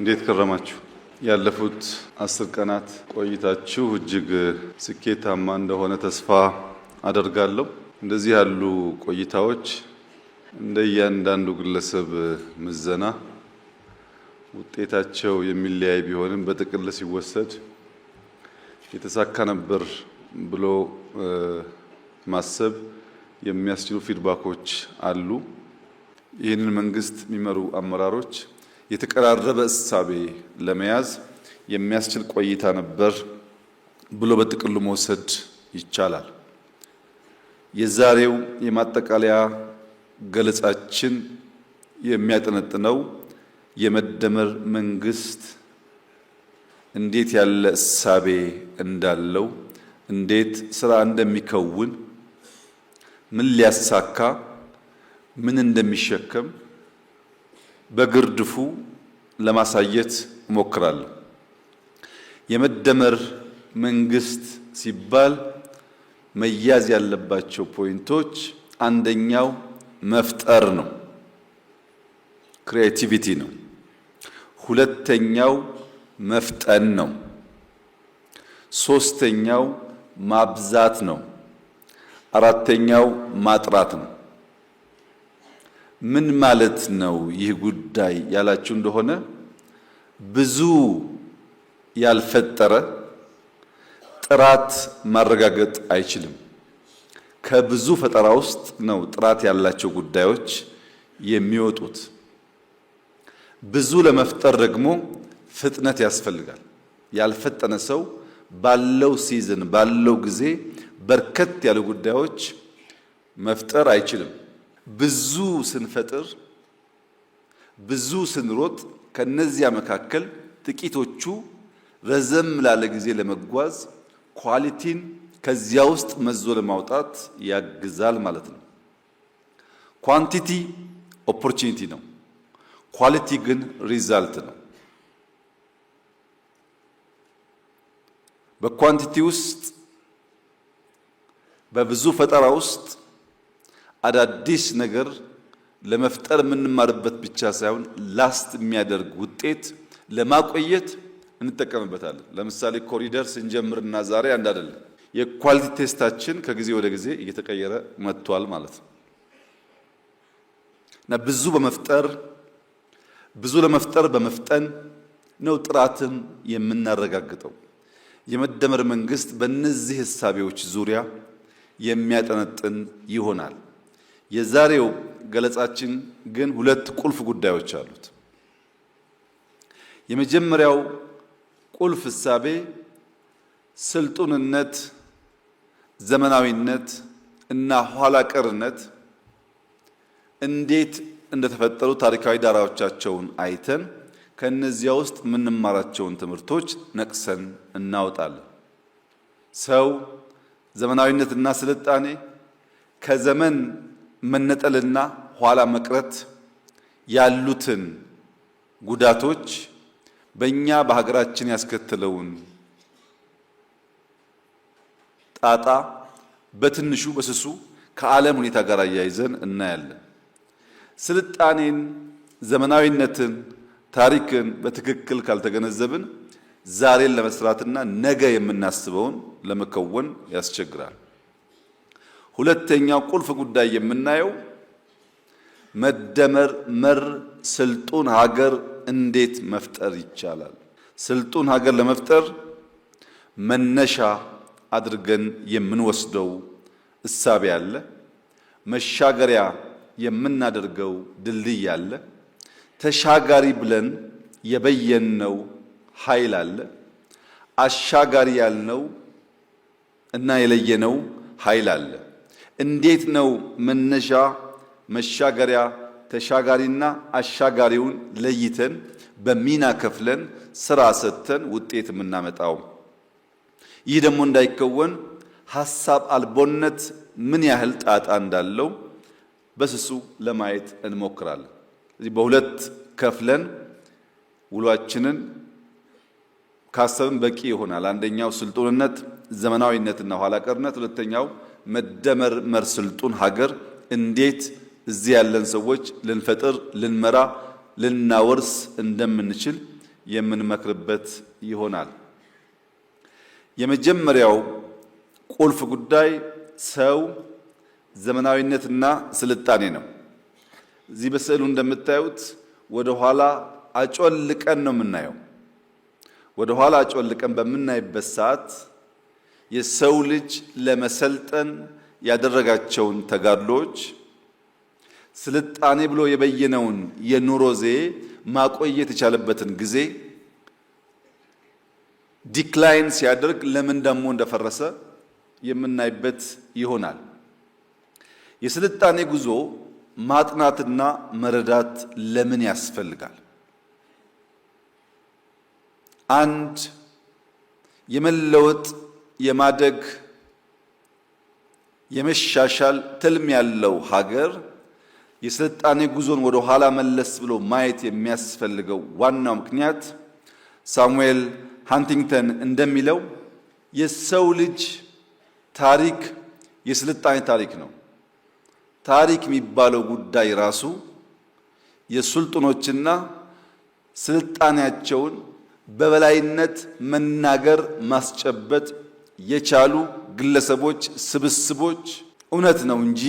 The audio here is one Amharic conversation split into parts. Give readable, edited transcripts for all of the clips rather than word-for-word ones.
እንዴት ከረማችሁ? ያለፉት 10 ቀናት ቆይታችሁ እጅግ ስኬታማ እንደሆነ ተስፋ አደርጋለሁ። እንደዚህ ያሉ ቆይታዎች እንደ እያንዳንዱ ግለሰብ ምዘና ውጤታቸው የሚለያይ ቢሆንም በጥቅል ሲወሰድ የተሳካ ነበር ብሎ ማሰብ የሚያስችሉ ፊድባኮች አሉ። ይህንን መንግስት የሚመሩ አመራሮች የተቀራረበ እሳቤ ለመያዝ የሚያስችል ቆይታ ነበር ብሎ በጥቅሉ መውሰድ ይቻላል። የዛሬው የማጠቃለያ ገለጻችን የሚያጠነጥነው የመደመር መንግስት እንዴት ያለ እሳቤ እንዳለው፣ እንዴት ስራ እንደሚከውን፣ ምን ሊያሳካ፣ ምን እንደሚሸከም በግርድፉ ለማሳየት እሞክራለሁ። የመደመር መንግስት ሲባል መያዝ ያለባቸው ፖይንቶች አንደኛው መፍጠር ነው፣ ክሪኤቲቪቲ ነው። ሁለተኛው መፍጠን ነው። ሶስተኛው ማብዛት ነው። አራተኛው ማጥራት ነው። ምን ማለት ነው ይህ ጉዳይ ያላችሁ እንደሆነ ብዙ ያልፈጠረ ጥራት ማረጋገጥ አይችልም። ከብዙ ፈጠራ ውስጥ ነው ጥራት ያላቸው ጉዳዮች የሚወጡት። ብዙ ለመፍጠር ደግሞ ፍጥነት ያስፈልጋል። ያልፈጠነ ሰው ባለው ሲዝን ባለው ጊዜ በርከት ያሉ ጉዳዮች መፍጠር አይችልም። ብዙ ስንፈጥር፣ ብዙ ስንሮጥ ከነዚያ መካከል ጥቂቶቹ ረዘም ላለ ጊዜ ለመጓዝ ኳሊቲን ከዚያ ውስጥ መዞ ለማውጣት ያግዛል ማለት ነው። ኳንቲቲ ኦፖርቹኒቲ ነው፣ ኳሊቲ ግን ሪዛልት ነው። በኳንቲቲ ውስጥ በብዙ ፈጠራ ውስጥ አዳዲስ ነገር ለመፍጠር የምንማርበት ብቻ ሳይሆን ላስት የሚያደርግ ውጤት ለማቆየት እንጠቀምበታለን። ለምሳሌ ኮሪደር ስንጀምርና ዛሬ አንድ አይደለም። የኳሊቲ ቴስታችን ከጊዜ ወደ ጊዜ እየተቀየረ መጥቷል ማለት ነው እና ብዙ ለመፍጠር በመፍጠን ነው ጥራትን የምናረጋግጠው። የመደመር መንግስት በእነዚህ ህሳቤዎች ዙሪያ የሚያጠነጥን ይሆናል። የዛሬው ገለጻችን ግን ሁለት ቁልፍ ጉዳዮች አሉት። የመጀመሪያው ቁልፍ ህሳቤ ስልጡንነት፣ ዘመናዊነት እና ኋላ ቀርነት እንዴት እንደተፈጠሩ ታሪካዊ ዳራዎቻቸውን አይተን ከነዚያ ውስጥ የምንማራቸውን ትምህርቶች ነቅሰን እናወጣለን። ሰው ዘመናዊነትና ስልጣኔ ከዘመን መነጠልና ኋላ መቅረት ያሉትን ጉዳቶች በእኛ በሀገራችን ያስከተለውን ጣጣ በትንሹ በስሱ ከዓለም ሁኔታ ጋር አያይዘን እናያለን። ስልጣኔን፣ ዘመናዊነትን፣ ታሪክን በትክክል ካልተገነዘብን ዛሬን ለመስራትና ነገ የምናስበውን ለመከወን ያስቸግራል። ሁለተኛው ቁልፍ ጉዳይ የምናየው መደመር መር ስልጡን ሀገር እንዴት መፍጠር ይቻላል። ስልጡን ሀገር ለመፍጠር መነሻ አድርገን የምንወስደው እሳቤ አለ። መሻገሪያ የምናደርገው ድልድይ አለ። ተሻጋሪ ብለን የበየነው ኃይል አለ። አሻጋሪ ያልነው እና የለየነው ኃይል አለ። እንዴት ነው መነሻ፣ መሻገሪያ፣ ተሻጋሪና አሻጋሪውን ለይተን በሚና ከፍለን ስራ ሰጥተን ውጤት የምናመጣው? ይህ ደግሞ እንዳይከወን ሐሳብ አልቦነት ምን ያህል ጣጣ እንዳለው በስሱ ለማየት እንሞክራለን። ስለዚህ በሁለት ከፍለን ውሏችንን ካሰብን በቂ ይሆናል። አንደኛው ስልጡንነት፣ ዘመናዊነትና ኋላ ቀርነት፣ ሁለተኛው መደመር መር ስልጡን ሀገር እንዴት እዚህ ያለን ሰዎች ልንፈጥር፣ ልንመራ፣ ልናወርስ እንደምንችል የምንመክርበት ይሆናል። የመጀመሪያው ቁልፍ ጉዳይ ሰው፣ ዘመናዊነትና ስልጣኔ ነው። እዚህ በስዕሉ እንደምታዩት ወደ ኋላ አጮልቀን ነው የምናየው። ወደ ኋላ አጮልቀን በምናይበት ሰዓት የሰው ልጅ ለመሰልጠን ያደረጋቸውን ተጋድሎች፣ ስልጣኔ ብሎ የበየነውን የኑሮ ዘዬ ማቆየት የቻለበትን ጊዜ ዲክላይን ሲያደርግ ለምን ደግሞ እንደፈረሰ የምናይበት ይሆናል። የስልጣኔ ጉዞ ማጥናትና መረዳት ለምን ያስፈልጋል? አንድ የመለወጥ የማደግ የመሻሻል ትልም ያለው ሀገር የስልጣኔ ጉዞን ወደ ኋላ መለስ ብሎ ማየት የሚያስፈልገው ዋናው ምክንያት ሳሙኤል ሃንቲንግተን እንደሚለው የሰው ልጅ ታሪክ የስልጣኔ ታሪክ ነው። ታሪክ የሚባለው ጉዳይ ራሱ የሱልጣኖችና ስልጣኔያቸውን በበላይነት መናገር ማስጨበጥ የቻሉ ግለሰቦች ስብስቦች እውነት ነው እንጂ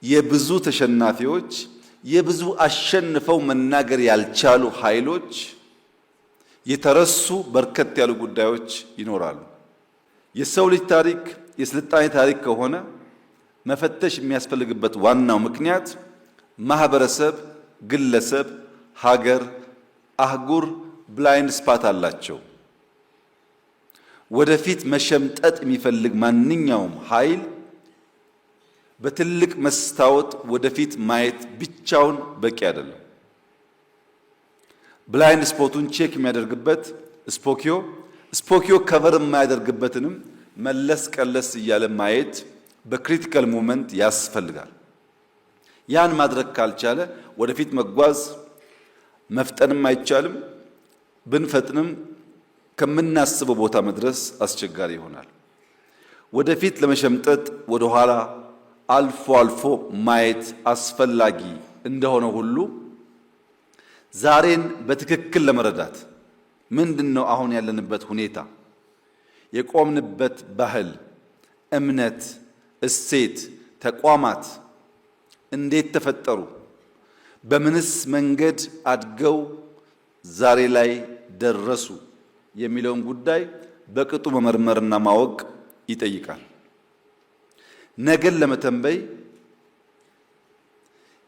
የብዙ ተሸናፊዎች የብዙ አሸንፈው መናገር ያልቻሉ ኃይሎች የተረሱ በርከት ያሉ ጉዳዮች ይኖራሉ። የሰው ልጅ ታሪክ የስልጣኔ ታሪክ ከሆነ መፈተሽ የሚያስፈልግበት ዋናው ምክንያት ማህበረሰብ፣ ግለሰብ፣ ሀገር፣ አህጉር ብላይንድ ስፓት አላቸው። ወደፊት መሸምጠጥ የሚፈልግ ማንኛውም ኃይል በትልቅ መስታወት ወደፊት ማየት ብቻውን በቂ አይደለም። ብላይንድ ስፖቱን ቼክ የሚያደርግበት ስፖኪዮ ከቨር የማያደርግበትንም መለስ ቀለስ እያለ ማየት በክሪቲካል ሞመንት ያስፈልጋል። ያን ማድረግ ካልቻለ ወደፊት መጓዝ መፍጠንም አይቻልም። ብንፈጥንም ከምናስበው ቦታ መድረስ አስቸጋሪ ይሆናል። ወደፊት ለመሸምጠጥ ወደ ኋላ አልፎ አልፎ ማየት አስፈላጊ እንደሆነ ሁሉ ዛሬን በትክክል ለመረዳት ምንድነው አሁን ያለንበት ሁኔታ፣ የቆምንበት ባህል፣ እምነት፣ እሴት፣ ተቋማት እንዴት ተፈጠሩ፣ በምንስ መንገድ አድገው ዛሬ ላይ ደረሱ የሚለውን ጉዳይ በቅጡ መመርመርና ማወቅ ይጠይቃል። ነገን ለመተንበይ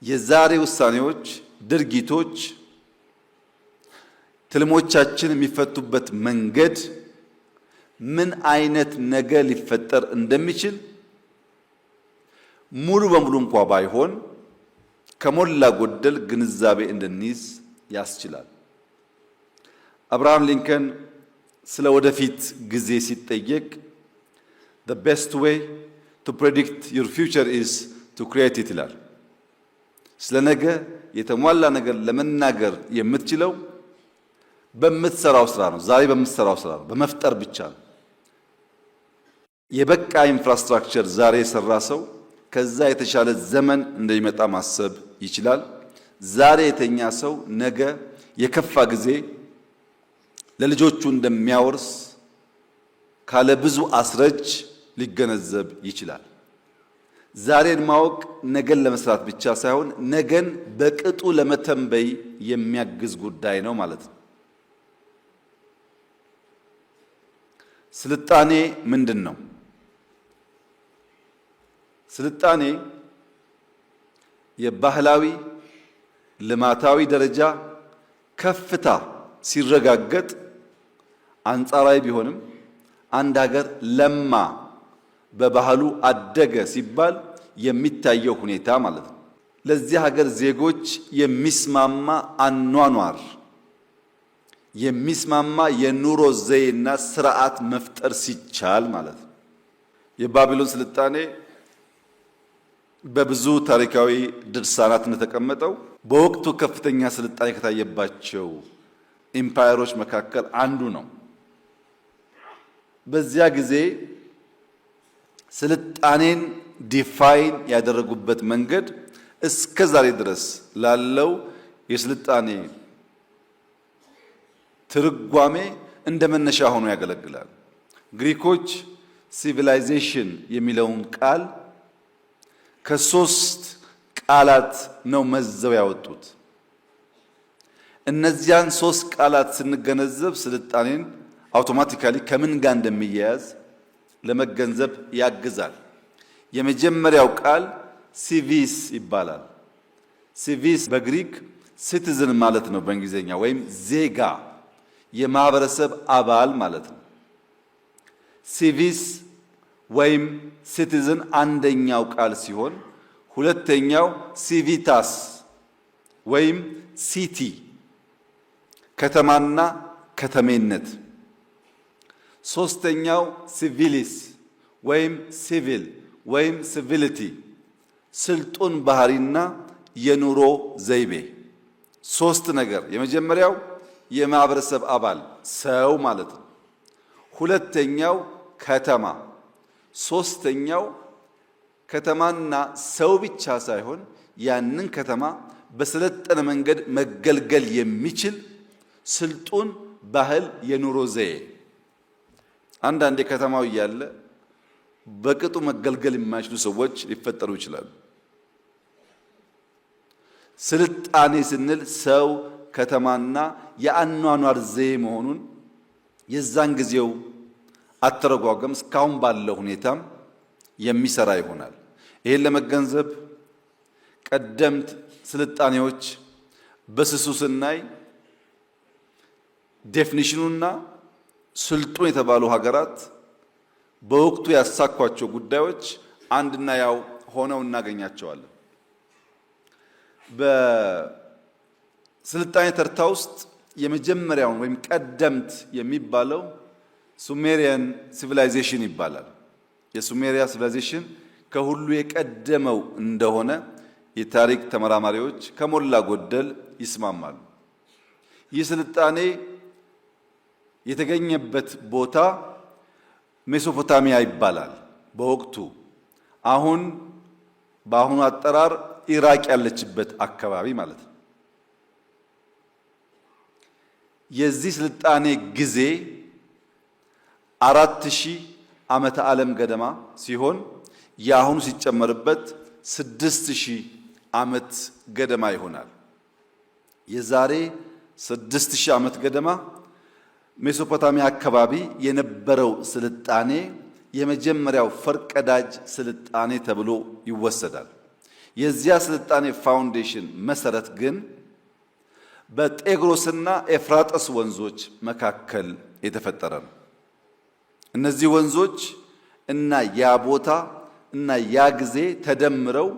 የዛሬ ውሳኔዎች፣ ድርጊቶች፣ ትልሞቻችን የሚፈቱበት መንገድ ምን አይነት ነገ ሊፈጠር እንደሚችል ሙሉ በሙሉ እንኳ ባይሆን ከሞላ ጎደል ግንዛቤ እንድንይዝ ያስችላል። አብርሃም ሊንከን ስለ ወደፊት ጊዜ ሲጠየቅ the best way to predict your future is to create it ይላል። ስለ ነገ የተሟላ ነገር ለመናገር የምትችለው በምትሰራው ስራ ነው። ዛሬ በምትሰራው ስራ ነው፣ በመፍጠር ብቻ ነው። የበቃ ኢንፍራስትራክቸር ዛሬ የሰራ ሰው ከዛ የተሻለ ዘመን እንደሚመጣ ማሰብ ይችላል። ዛሬ የተኛ ሰው ነገ የከፋ ጊዜ ለልጆቹ እንደሚያወርስ ካለ ብዙ አስረጅ ሊገነዘብ ይችላል። ዛሬን ማወቅ ነገን ለመስራት ብቻ ሳይሆን ነገን በቅጡ ለመተንበይ የሚያግዝ ጉዳይ ነው ማለት ነው። ስልጣኔ ምንድን ነው? ስልጣኔ የባህላዊ ልማታዊ ደረጃ ከፍታ ሲረጋገጥ አንጻራዊ ቢሆንም አንድ ሀገር ለማ በባህሉ አደገ ሲባል የሚታየው ሁኔታ ማለት ነው። ለዚህ ሀገር ዜጎች የሚስማማ አኗኗር፣ የሚስማማ የኑሮ ዘይና ስርዓት መፍጠር ሲቻል ማለት ነው። የባቢሎን ስልጣኔ በብዙ ታሪካዊ ድርሳናት እንደተቀመጠው በወቅቱ ከፍተኛ ስልጣኔ ከታየባቸው ኢምፓየሮች መካከል አንዱ ነው። በዚያ ጊዜ ስልጣኔን ዲፋይን ያደረጉበት መንገድ እስከ ዛሬ ድረስ ላለው የስልጣኔ ትርጓሜ እንደ መነሻ ሆኖ ያገለግላል። ግሪኮች ሲቪላይዜሽን የሚለውን ቃል ከሶስት ቃላት ነው መዘው ያወጡት። እነዚያን ሶስት ቃላት ስንገነዘብ ስልጣኔን አውቶማቲካሊ ከምን ጋር እንደሚያያዝ ለመገንዘብ ያግዛል። የመጀመሪያው ቃል ሲቪስ ይባላል። ሲቪስ በግሪክ ሲቲዝን ማለት ነው በእንግሊዝኛ፣ ወይም ዜጋ የማህበረሰብ አባል ማለት ነው። ሲቪስ ወይም ሲቲዝን አንደኛው ቃል ሲሆን ሁለተኛው ሲቪታስ ወይም ሲቲ ከተማና ከተሜነት፣ ሶስተኛው ሲቪሊስ ወይም ሲቪል ወይም ሲቪሊቲ ስልጡን ባህሪና የኑሮ ዘይቤ። ሶስት ነገር፣ የመጀመሪያው የማህበረሰብ አባል ሰው ማለት ነው። ሁለተኛው ከተማ፣ ሶስተኛው ከተማና ሰው ብቻ ሳይሆን ያንን ከተማ በሰለጠነ መንገድ መገልገል የሚችል ስልጡን ባህል የኑሮ ዘዬ። አንዳንዴ ከተማው እያለ በቅጡ መገልገል የማይችሉ ሰዎች ሊፈጠሩ ይችላሉ። ስልጣኔ ስንል ሰው ከተማና የአኗኗር ዘዬ መሆኑን የዛን ጊዜው አተረጓጎም እስካሁን ባለው ሁኔታም የሚሰራ ይሆናል። ይሄን ለመገንዘብ ቀደምት ስልጣኔዎች በስሱ ስናይ ዴፊኒሽኑና ስልጡን የተባሉ ሀገራት በወቅቱ ያሳኳቸው ጉዳዮች አንድና ያው ሆነው እናገኛቸዋለን። በስልጣኔ ተርታ ውስጥ የመጀመሪያውን ወይም ቀደምት የሚባለው ሱሜሪያን ሲቪላይዜሽን ይባላል። የሱሜሪያ ሲቪላይዜሽን ከሁሉ የቀደመው እንደሆነ የታሪክ ተመራማሪዎች ከሞላ ጎደል ይስማማሉ። ይህ ስልጣኔ የተገኘበት ቦታ ሜሶፖታሚያ ይባላል። በወቅቱ በአሁኑ አጠራር ኢራቅ ያለችበት አካባቢ ማለት ነው። የዚህ ስልጣኔ ጊዜ 4000 ዓመተ ዓለም ገደማ ሲሆን የአሁኑ ሲጨመርበት 6000 ዓመት ገደማ ይሆናል። የዛሬ 6000 ዓመት ገደማ ሜሶፖታሚያ አካባቢ የነበረው ስልጣኔ የመጀመሪያው ፈርቀዳጅ ስልጣኔ ተብሎ ይወሰዳል። የዚያ ስልጣኔ ፋውንዴሽን መሰረት ግን በጤግሮስና ኤፍራጥስ ወንዞች መካከል የተፈጠረ ነው። እነዚህ ወንዞች እና ያ ቦታ እና ያ ጊዜ ተደምረው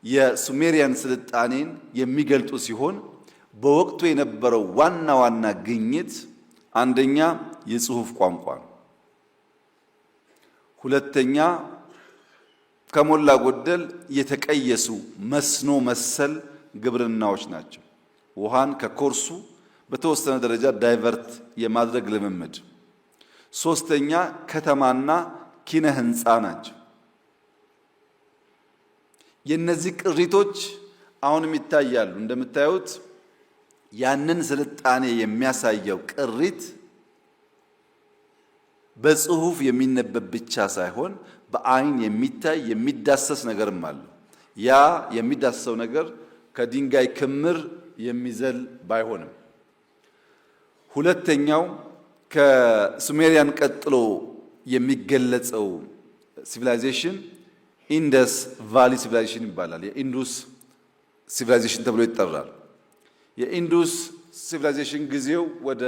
የሱሜሪያን ስልጣኔን የሚገልጡ ሲሆን በወቅቱ የነበረው ዋና ዋና ግኝት አንደኛ የጽሑፍ ቋንቋ ነው። ሁለተኛ ከሞላ ጎደል የተቀየሱ መስኖ መሰል ግብርናዎች ናቸው። ውሃን ከኮርሱ በተወሰነ ደረጃ ዳይቨርት የማድረግ ልምምድ። ሶስተኛ ከተማና ኪነ ህንፃ ናቸው። የነዚህ ቅሪቶች አሁንም ይታያሉ። እንደምታዩት ያንን ስልጣኔ የሚያሳየው ቅሪት በጽሁፍ የሚነበብ ብቻ ሳይሆን በአይን የሚታይ የሚዳሰስ ነገርም አለ። ያ የሚዳሰሰው ነገር ከድንጋይ ክምር የሚዘል ባይሆንም፣ ሁለተኛው ከሱሜሪያን ቀጥሎ የሚገለጸው ሲቪላይዜሽን ኢንደስ ቫሊ ሲቪላይዜሽን ይባላል። የኢንዱስ ሲቪላይዜሽን ተብሎ ይጠራል። የኢንዱስ ሲቪላይዜሽን ጊዜው ወደ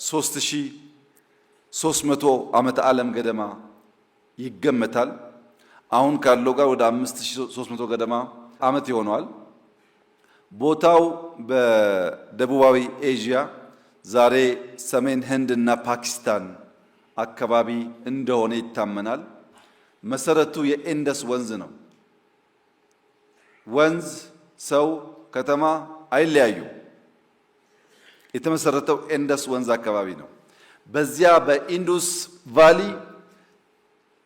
3300 ዓመተ ዓለም ገደማ ይገመታል። አሁን ካለው ጋር ወደ 5300 ገደማ ዓመት ይሆነዋል። ቦታው በደቡባዊ ኤዥያ ዛሬ ሰሜን ህንድ እና ፓኪስታን አካባቢ እንደሆነ ይታመናል። መሰረቱ የኢንደስ ወንዝ ነው። ወንዝ፣ ሰው፣ ከተማ አይለያዩ። የተመሰረተው ኢንደስ ወንዝ አካባቢ ነው። በዚያ በኢንዱስ ቫሊ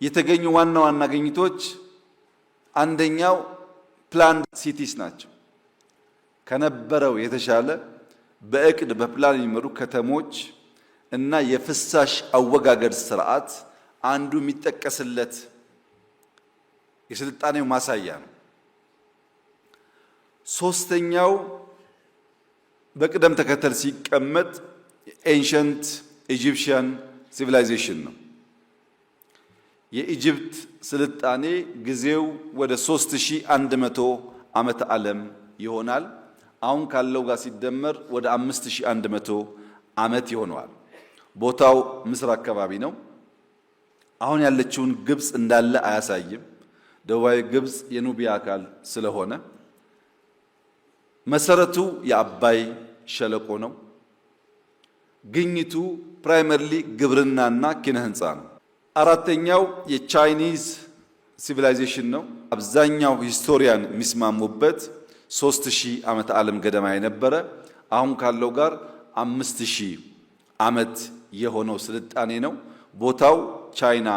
የተገኙ ዋና ዋና ግኝቶች አንደኛው ፕላንድ ሲቲስ ናቸው። ከነበረው የተሻለ በእቅድ በፕላን የሚመሩ ከተሞች እና የፍሳሽ አወጋገድ ስርዓት አንዱ የሚጠቀስለት የስልጣኔው ማሳያ ነው። ሶስተኛው በቅደም ተከተል ሲቀመጥ ኤንሸንት ኢጂፕሽያን ሲቪላይዜሽን ነው። የኢጅፕት ስልጣኔ ጊዜው ወደ 3100 ዓመተ ዓለም ይሆናል። አሁን ካለው ጋር ሲደመር ወደ 5100 ዓመት ይሆነዋል። ቦታው ምስር አካባቢ ነው። አሁን ያለችውን ግብጽ እንዳለ አያሳይም። ደቡባዊ ግብጽ የኑቢያ አካል ስለሆነ መሰረቱ የአባይ ሸለቆ ነው። ግኝቱ ፕራይመርሊ ግብርናና ኪነ ህንፃ ነው። አራተኛው የቻይኒዝ ሲቪላይዜሽን ነው። አብዛኛው ሂስቶሪያን የሚስማሙበት 3000 ዓመተ ዓለም ገደማ የነበረ አሁን ካለው ጋር 5000 ዓመት የሆነው ስልጣኔ ነው። ቦታው ቻይና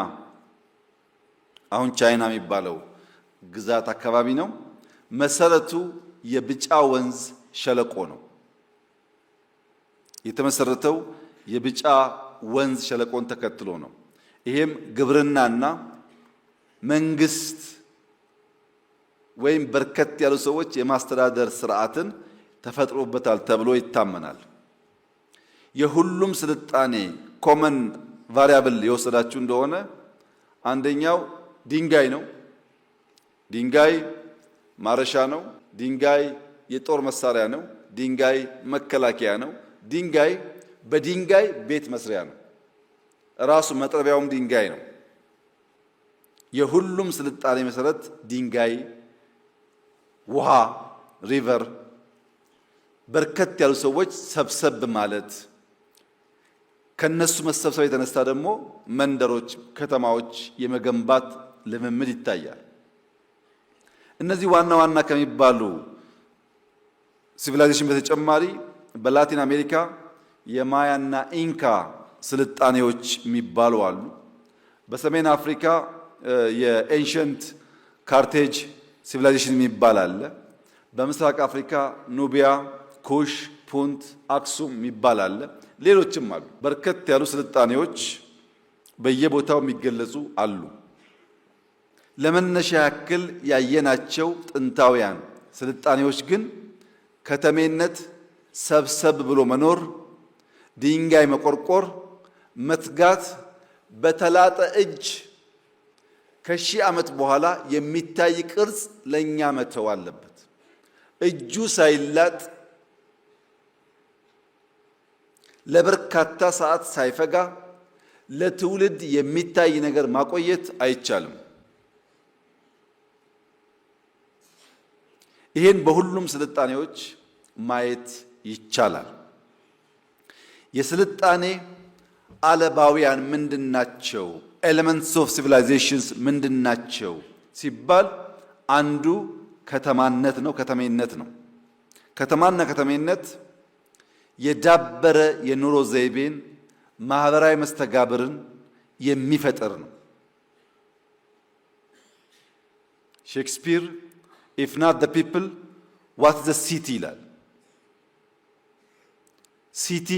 አሁን ቻይና የሚባለው ግዛት አካባቢ ነው። መሰረቱ የብጫ ወንዝ ሸለቆ ነው። የተመሰረተው የብጫ ወንዝ ሸለቆን ተከትሎ ነው። ይሄም ግብርናና መንግስት ወይም በርከት ያሉ ሰዎች የማስተዳደር ስርዓትን ተፈጥሮበታል ተብሎ ይታመናል። የሁሉም ስልጣኔ ኮመን ቫሪያብል የወሰዳችሁ እንደሆነ አንደኛው ድንጋይ ነው። ድንጋይ ማረሻ ነው። ድንጋይ የጦር መሳሪያ ነው። ድንጋይ መከላከያ ነው። ድንጋይ በድንጋይ ቤት መስሪያ ነው። ራሱ መጥረቢያውም ድንጋይ ነው። የሁሉም ስልጣኔ መሰረት ድንጋይ፣ ውሃ፣ ሪቨር፣ በርከት ያሉ ሰዎች ሰብሰብ ማለት ከነሱ መሰብሰብ የተነሳ ደግሞ መንደሮች፣ ከተማዎች የመገንባት ልምምድ ይታያል። እነዚህ ዋና ዋና ከሚባሉ ሲቪላይዜሽን በተጨማሪ በላቲን አሜሪካ የማያና ኢንካ ስልጣኔዎች የሚባሉ አሉ። በሰሜን አፍሪካ የኤንሸንት ካርቴጅ ሲቪላይዜሽን የሚባል አለ። በምስራቅ አፍሪካ ኑቢያ፣ ኩሽ፣ ፑንት፣ አክሱም የሚባል አለ። ሌሎችም አሉ። በርከት ያሉ ስልጣኔዎች በየቦታው የሚገለጹ አሉ። ለመነሻ ያክል ያየናቸው ጥንታውያን ስልጣኔዎች ግን ከተሜነት፣ ሰብሰብ ብሎ መኖር፣ ድንጋይ መቆርቆር፣ መትጋት፣ በተላጠ እጅ ከሺህ ዓመት በኋላ የሚታይ ቅርጽ ለኛ መተው አለበት። እጁ ሳይላጥ ለበርካታ ሰዓት ሳይፈጋ ለትውልድ የሚታይ ነገር ማቆየት አይቻልም። ይሄን በሁሉም ስልጣኔዎች ማየት ይቻላል። የስልጣኔ አለባውያን ምንድናቸው? ኤሌመንትስ ኦፍ ሲቪላይዜሽንስ ምንድናቸው ሲባል አንዱ ከተማነት ነው፣ ከተሜነት ነው። ከተማና ከተሜነት የዳበረ የኑሮ ዘይቤን፣ ማህበራዊ መስተጋብርን የሚፈጥር ነው። ሼክስፒር if not the people what the city ይላል። ሲቲ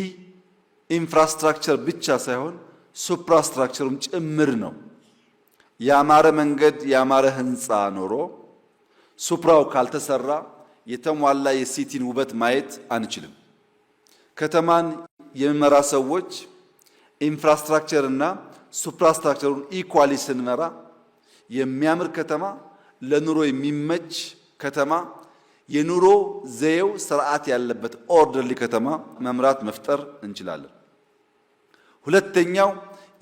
ኢንፍራስትራክቸር ብቻ ሳይሆን ሱፕራስትራክቸሩም ጭምር ነው። ያማረ መንገድ ያማረ ህንፃ ኖሮ ሱፕራው ካልተሰራ የተሟላ የሲቲን ውበት ማየት አንችልም። ከተማን የሚመራ ሰዎች ኢንፍራስትራክቸር እና ሱፕራስትራክቸሩን ኢኳሊ ስንመራ የሚያምር ከተማ፣ ለኑሮ የሚመች ከተማ፣ የኑሮ ዘዬው ስርዓት ያለበት ኦርደርሊ ከተማ መምራት መፍጠር እንችላለን። ሁለተኛው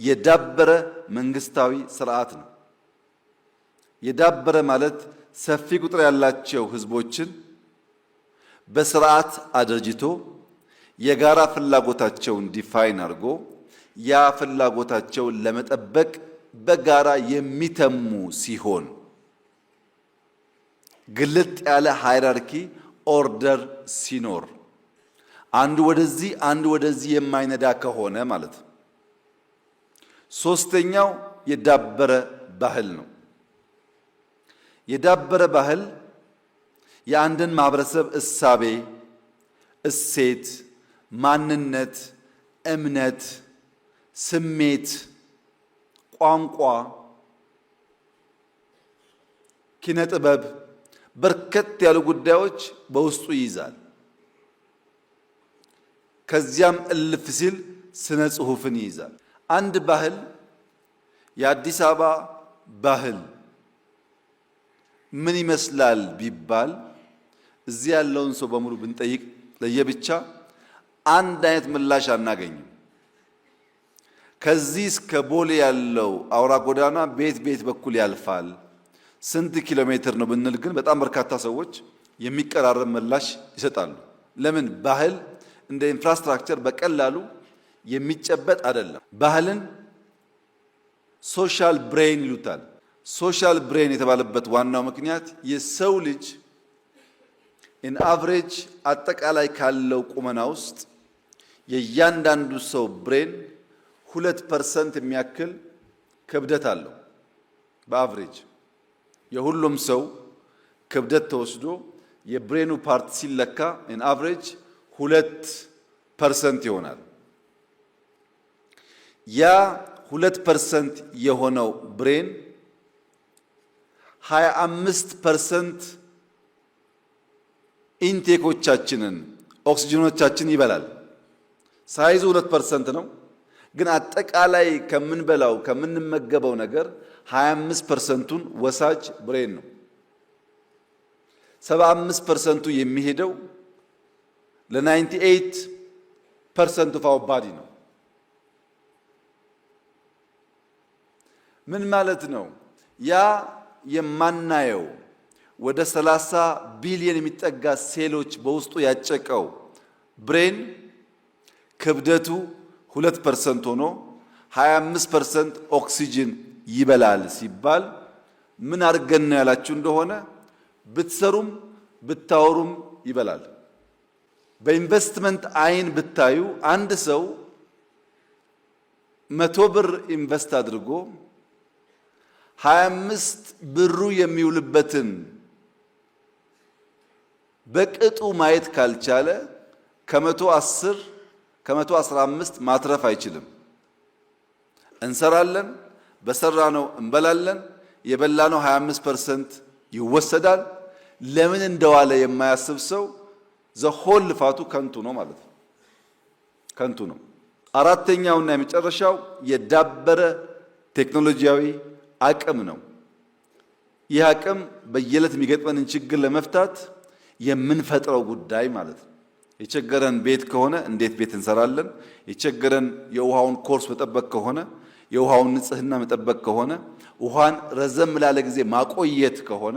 የዳበረ መንግስታዊ ስርዓት ነው። የዳበረ ማለት ሰፊ ቁጥር ያላቸው ህዝቦችን በስርዓት አደርጅቶ የጋራ ፍላጎታቸውን ዲፋይን አድርጎ ያ ፍላጎታቸውን ለመጠበቅ በጋራ የሚተሙ ሲሆን ግልጥ ያለ ሃይራርኪ ኦርደር ሲኖር አንዱ ወደዚህ አንዱ ወደዚህ የማይነዳ ከሆነ ማለት ነው። ሶስተኛው የዳበረ ባህል ነው። የዳበረ ባህል የአንድን ማህበረሰብ እሳቤ፣ እሴት፣ ማንነት፣ እምነት፣ ስሜት፣ ቋንቋ፣ ኪነ ጥበብ በርከት ያሉ ጉዳዮች በውስጡ ይይዛል። ከዚያም እልፍ ሲል ስነ ጽሑፍን ይይዛል። አንድ ባህል የአዲስ አበባ ባህል ምን ይመስላል ቢባል እዚህ ያለውን ሰው በሙሉ ብንጠይቅ ለየብቻ አንድ አይነት ምላሽ አናገኝም። ከዚህ እስከ ቦሌ ያለው አውራ ጎዳና ቤት ቤት በኩል ያልፋል፣ ስንት ኪሎ ሜትር ነው ብንል ግን በጣም በርካታ ሰዎች የሚቀራረብ ምላሽ ይሰጣሉ። ለምን? ባህል እንደ ኢንፍራስትራክቸር በቀላሉ የሚጨበጥ አይደለም። ባህልን ሶሻል ብሬን ይሉታል። ሶሻል ብሬን የተባለበት ዋናው ምክንያት የሰው ልጅ ኢን አቨሬጅ አጠቃላይ ካለው ቁመና ውስጥ የእያንዳንዱ ሰው ብሬን 2% የሚያክል ክብደት አለው። በአቨሬጅ የሁሉም ሰው ክብደት ተወስዶ የብሬኑ ፓርት ሲለካ ኢን አቨሬጅ 2% ይሆናል። ያ 2% የሆነው ብሬን 25% ኢንቴኮቻችንን ኦክሲጅኖቻችን ይበላል። ሳይዙ 2% ነው፣ ግን አጠቃላይ ከምንበላው ከምንመገበው ነገር 25%ቱን ወሳጅ ብሬን ነው። 75%ቱ የሚሄደው ለ98% ኦፍ አወር ባዲ ነው። ምን ማለት ነው? ያ የማናየው ወደ 30 ቢሊዮን የሚጠጋ ሴሎች በውስጡ ያጨቀው ብሬን ክብደቱ 2% ሆኖ 25% ኦክሲጅን ይበላል ሲባል ምን አድርገን ነው ያላችሁ እንደሆነ ብትሰሩም ብታወሩም ይበላል። በኢንቨስትመንት አይን ብታዩ አንድ ሰው 100 ብር ኢንቨስት አድርጎ 25 ብሩ የሚውልበትን በቅጡ ማየት ካልቻለ ከ110 ከ115 ማትረፍ አይችልም። እንሰራለን፣ በሰራነው እንበላለን። የበላነው 25% ይወሰዳል። ለምን እንደዋለ የማያስብ ሰው ዘሆል ልፋቱ ከንቱ ነው ማለት ነው። ከንቱ ነው። አራተኛውና የመጨረሻው የዳበረ ቴክኖሎጂያዊ አቅም ነው። ይህ አቅም በየዕለት የሚገጥመንን ችግር ለመፍታት የምንፈጥረው ጉዳይ ማለት ነው። የቸገረን ቤት ከሆነ እንዴት ቤት እንሰራለን? የቸገረን የውሃውን ኮርስ መጠበቅ ከሆነ የውሃውን ንጽህና መጠበቅ ከሆነ ውሃን ረዘም ላለ ጊዜ ማቆየት ከሆነ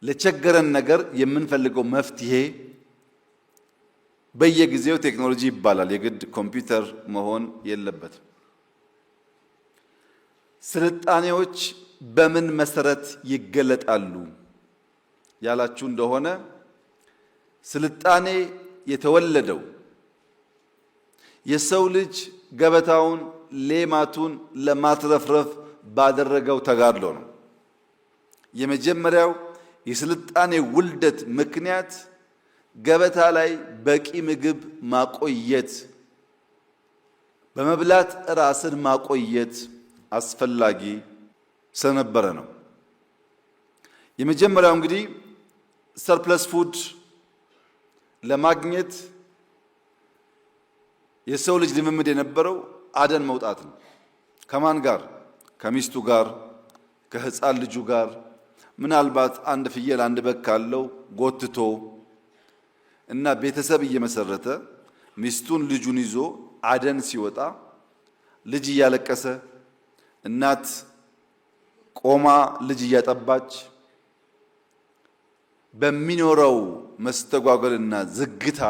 ለቸገረን ነገር የምንፈልገው መፍትሄ በየጊዜው ቴክኖሎጂ ይባላል። የግድ ኮምፒውተር መሆን የለበትም። ስልጣኔዎች በምን መሰረት ይገለጣሉ ያላችሁ እንደሆነ ስልጣኔ የተወለደው የሰው ልጅ ገበታውን ሌማቱን ለማትረፍረፍ ባደረገው ተጋድሎ ነው። የመጀመሪያው የስልጣኔ ውልደት ምክንያት ገበታ ላይ በቂ ምግብ ማቆየት፣ በመብላት ራስን ማቆየት አስፈላጊ ስለነበረ ነው። የመጀመሪያው እንግዲህ ሰርፕለስ ፉድ ለማግኘት የሰው ልጅ ልምምድ የነበረው አደን መውጣት ነው። ከማን ጋር? ከሚስቱ ጋር፣ ከህፃን ልጁ ጋር፣ ምናልባት አንድ ፍየል አንድ በግ ካለው ጎትቶ እና ቤተሰብ እየመሰረተ ሚስቱን ልጁን ይዞ አደን ሲወጣ ልጅ እያለቀሰ እናት ቆማ ልጅ እያጠባች በሚኖረው መስተጓጎልና ዝግታ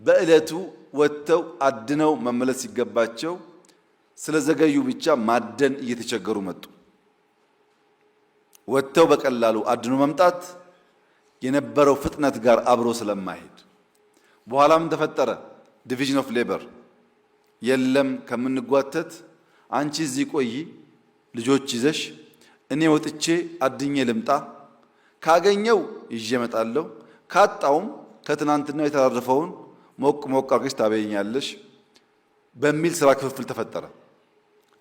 በዕለቱ ወጥተው አድነው መመለስ ሲገባቸው ስለዘገዩ ብቻ ማደን እየተቸገሩ መጡ። ወጥተው በቀላሉ አድኖ መምጣት የነበረው ፍጥነት ጋር አብሮ ስለማይሄድ በኋላም ተፈጠረ ዲቪዥን ኦፍ ሌበር። የለም ከምንጓተት አንቺ እዚህ ቆይ ልጆች ይዘሽ እኔ ወጥቼ አድኜ ልምጣ፣ ካገኘው ይዤ እመጣለሁ፣ ካጣውም ከትናንትናው የተራረፈውን ሞቅ ሞቅ አድርገሽ ታበይኛለሽ በሚል ስራ ክፍፍል ተፈጠረ።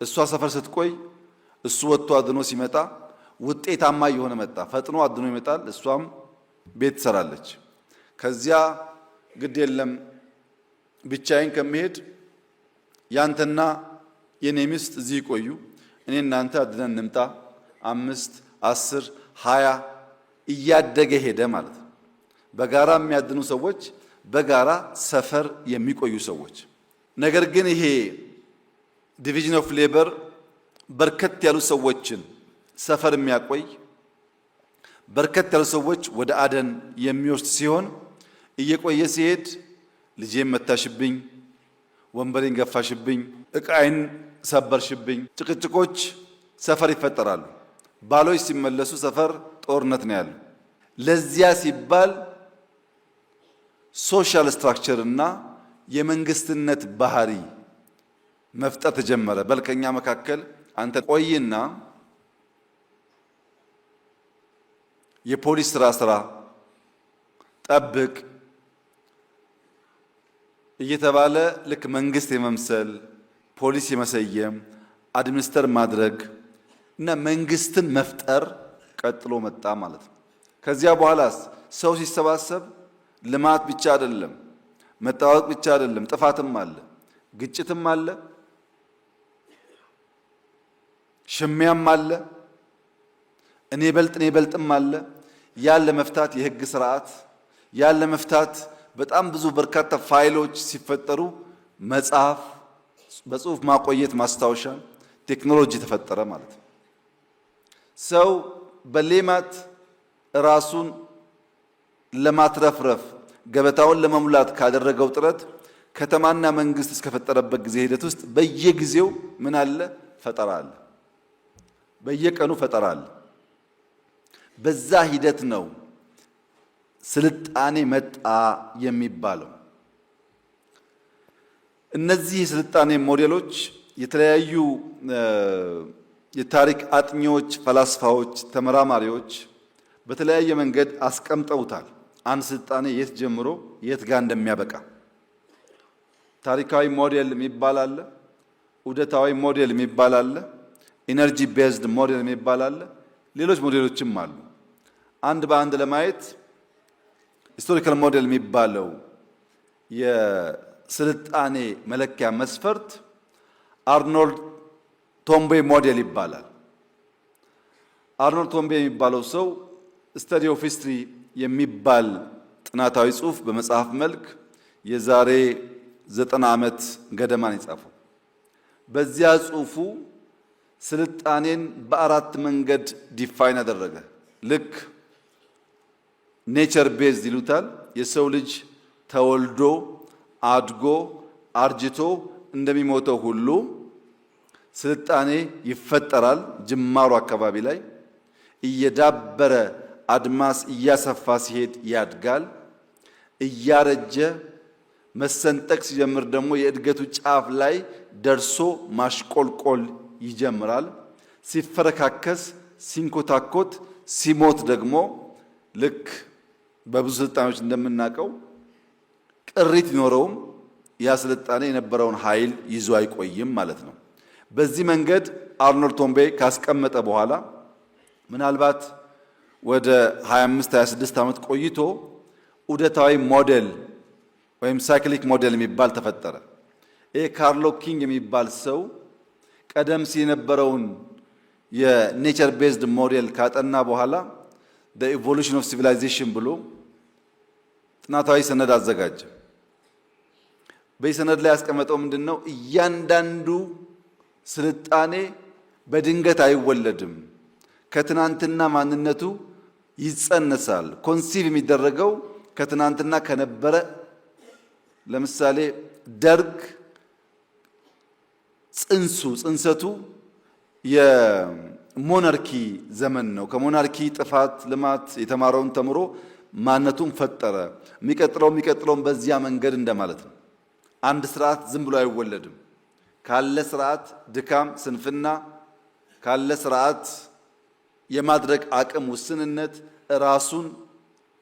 እሷ ሰፈር ስትቆይ እሱ ወጥቶ አድኖ ሲመጣ ውጤታማ እየሆነ መጣ። ፈጥኖ አድኖ ይመጣል፣ እሷም ቤት ትሰራለች። ከዚያ ግድ የለም ብቻዬን ከመሄድ ያንተና የኔ ሚስት እዚህ ይቆዩ፣ እኔ እናንተ አድነን እንምጣ። 5፣ 10፣ 20 እያደገ ሄደ ማለት ነው። በጋራ የሚያድኑ ሰዎች፣ በጋራ ሰፈር የሚቆዩ ሰዎች። ነገር ግን ይሄ ዲቪዥን ኦፍ ሌበር በርከት ያሉ ሰዎችን ሰፈር የሚያቆይ በርከት ያሉ ሰዎች ወደ አደን የሚወስድ ሲሆን እየቆየ ሲሄድ ልጄን መታሽብኝ፣ ወንበሬን ገፋሽብኝ፣ ዕቃዬን ሰበርሽብኝ፣ ጭቅጭቆች ሰፈር ይፈጠራሉ። ባሎች ሲመለሱ ሰፈር ጦርነት ነው ያለው። ለዚያ ሲባል ሶሻል ስትራክቸር እና የመንግስትነት ባህሪ መፍጠር ተጀመረ። በልከኛ መካከል አንተ ቆይና የፖሊስ ስራ ጠብቅ እየተባለ ልክ መንግስት የመምሰል ፖሊስ የመሰየም አድሚኒስተር ማድረግ እና መንግስትን መፍጠር ቀጥሎ መጣ ማለት ነው። ከዚያ በኋላስ ሰው ሲሰባሰብ ልማት ብቻ አይደለም፣ መጠባበቅ ብቻ አይደለም፣ ጥፋትም አለ፣ ግጭትም አለ፣ ሽሚያም አለ፣ እኔ በልጥም አለ። ያን ለመፍታት የህግ ስርዓት፣ ያን ለመፍታት በጣም ብዙ በርካታ ፋይሎች ሲፈጠሩ መጽሐፍ፣ በጽሁፍ ማቆየት፣ ማስታወሻ ቴክኖሎጂ ተፈጠረ ማለት ነው። ሰው በሌማት ራሱን ለማትረፍረፍ ገበታውን ለመሙላት ካደረገው ጥረት ከተማና መንግስት እስከፈጠረበት ጊዜ ሂደት ውስጥ በየጊዜው ምን አለ? ፈጠራ አለ። በየቀኑ ፈጠራ አለ። በዛ ሂደት ነው ስልጣኔ መጣ የሚባለው። እነዚህ የስልጣኔ ሞዴሎች የተለያዩ የታሪክ አጥኚዎች፣ ፈላስፋዎች፣ ተመራማሪዎች በተለያየ መንገድ አስቀምጠውታል። አንድ ስልጣኔ የት ጀምሮ የት ጋር እንደሚያበቃ ታሪካዊ ሞዴል የሚባል አለ፣ ዑደታዊ ሞዴል የሚባል አለ፣ ኢነርጂ ቤዝድ ሞዴል የሚባል አለ፣ ሌሎች ሞዴሎችም አሉ። አንድ በአንድ ለማየት ሂስቶሪካል ሞዴል የሚባለው የስልጣኔ መለኪያ መስፈርት አርኖልድ ቶምቤ ሞዴል ይባላል። አርኖልድ ቶምቤ የሚባለው ሰው ስተዲ ኦፍ ሂስትሪ የሚባል ጥናታዊ ጽሑፍ በመጽሐፍ መልክ የዛሬ 90 ዓመት ገደማን የጻፈው። በዚያ ጽሑፉ ስልጣኔን በአራት መንገድ ዲፋይን አደረገ። ልክ ኔቸር ቤዝድ ይሉታል። የሰው ልጅ ተወልዶ አድጎ አርጅቶ እንደሚሞተው ሁሉ ስልጣኔ ይፈጠራል። ጅማሩ አካባቢ ላይ እየዳበረ አድማስ እያሰፋ ሲሄድ ያድጋል። እያረጀ መሰንጠቅ ሲጀምር ደግሞ የእድገቱ ጫፍ ላይ ደርሶ ማሽቆልቆል ይጀምራል። ሲፈረካከስ፣ ሲንኮታኮት፣ ሲሞት ደግሞ ልክ በብዙ ስልጣኔዎች እንደምናውቀው ቅሪት ቢኖረውም ያ ስልጣኔ የነበረውን ኃይል ይዞ አይቆይም ማለት ነው። በዚህ መንገድ አርኖልድ ቶምቤ ካስቀመጠ በኋላ ምናልባት ወደ 25-26 ዓመት ቆይቶ ዑደታዊ ሞዴል ወይም ሳይክሊክ ሞዴል የሚባል ተፈጠረ። ይሄ ካርሎ ኪንግ የሚባል ሰው ቀደም ሲል የነበረውን የኔቸር ቤዝድ ሞዴል ካጠና በኋላ the evolution of civilization ብሎ ጥናታዊ ሰነድ አዘጋጀ። በዚህ ሰነድ ላይ ያስቀመጠው ምንድነው? እያንዳንዱ ስልጣኔ በድንገት አይወለድም። ከትናንትና ማንነቱ ይጸነሳል። ኮንሲቭ የሚደረገው ከትናንትና ከነበረ። ለምሳሌ ደርግ ጽንሰቱ የሞናርኪ ዘመን ነው። ከሞናርኪ ጥፋት፣ ልማት የተማረውን ተምሮ ማንነቱን ፈጠረ። የሚቀጥለውን በዚያ መንገድ እንደማለት ነው። አንድ ስርዓት ዝም ብሎ አይወለድም። ካለ ስርዓት ድካም፣ ስንፍና፣ ካለ ስርዓት የማድረግ አቅም ውስንነት ራሱን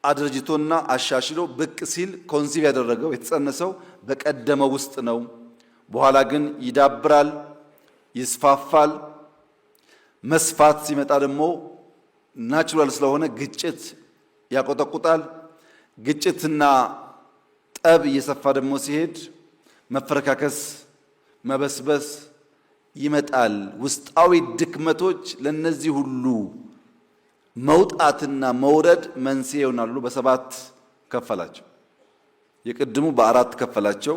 አድርጅቶና አሻሽሎ ብቅ ሲል ኮንሲቭ ያደረገው የተጸነሰው በቀደመው ውስጥ ነው። በኋላ ግን ይዳብራል፣ ይስፋፋል። መስፋት ሲመጣ ደግሞ ናቹራል ስለሆነ ግጭት ያቆጠቁጣል። ግጭትና ጠብ እየሰፋ ደግሞ ሲሄድ መፈረካከስ፣ መበስበስ ይመጣል። ውስጣዊ ድክመቶች ለነዚህ ሁሉ መውጣትና መውረድ መንስኤ ይሆናሉ። በሰባት ከፈላቸው። የቅድሙ በአራት ከፈላቸው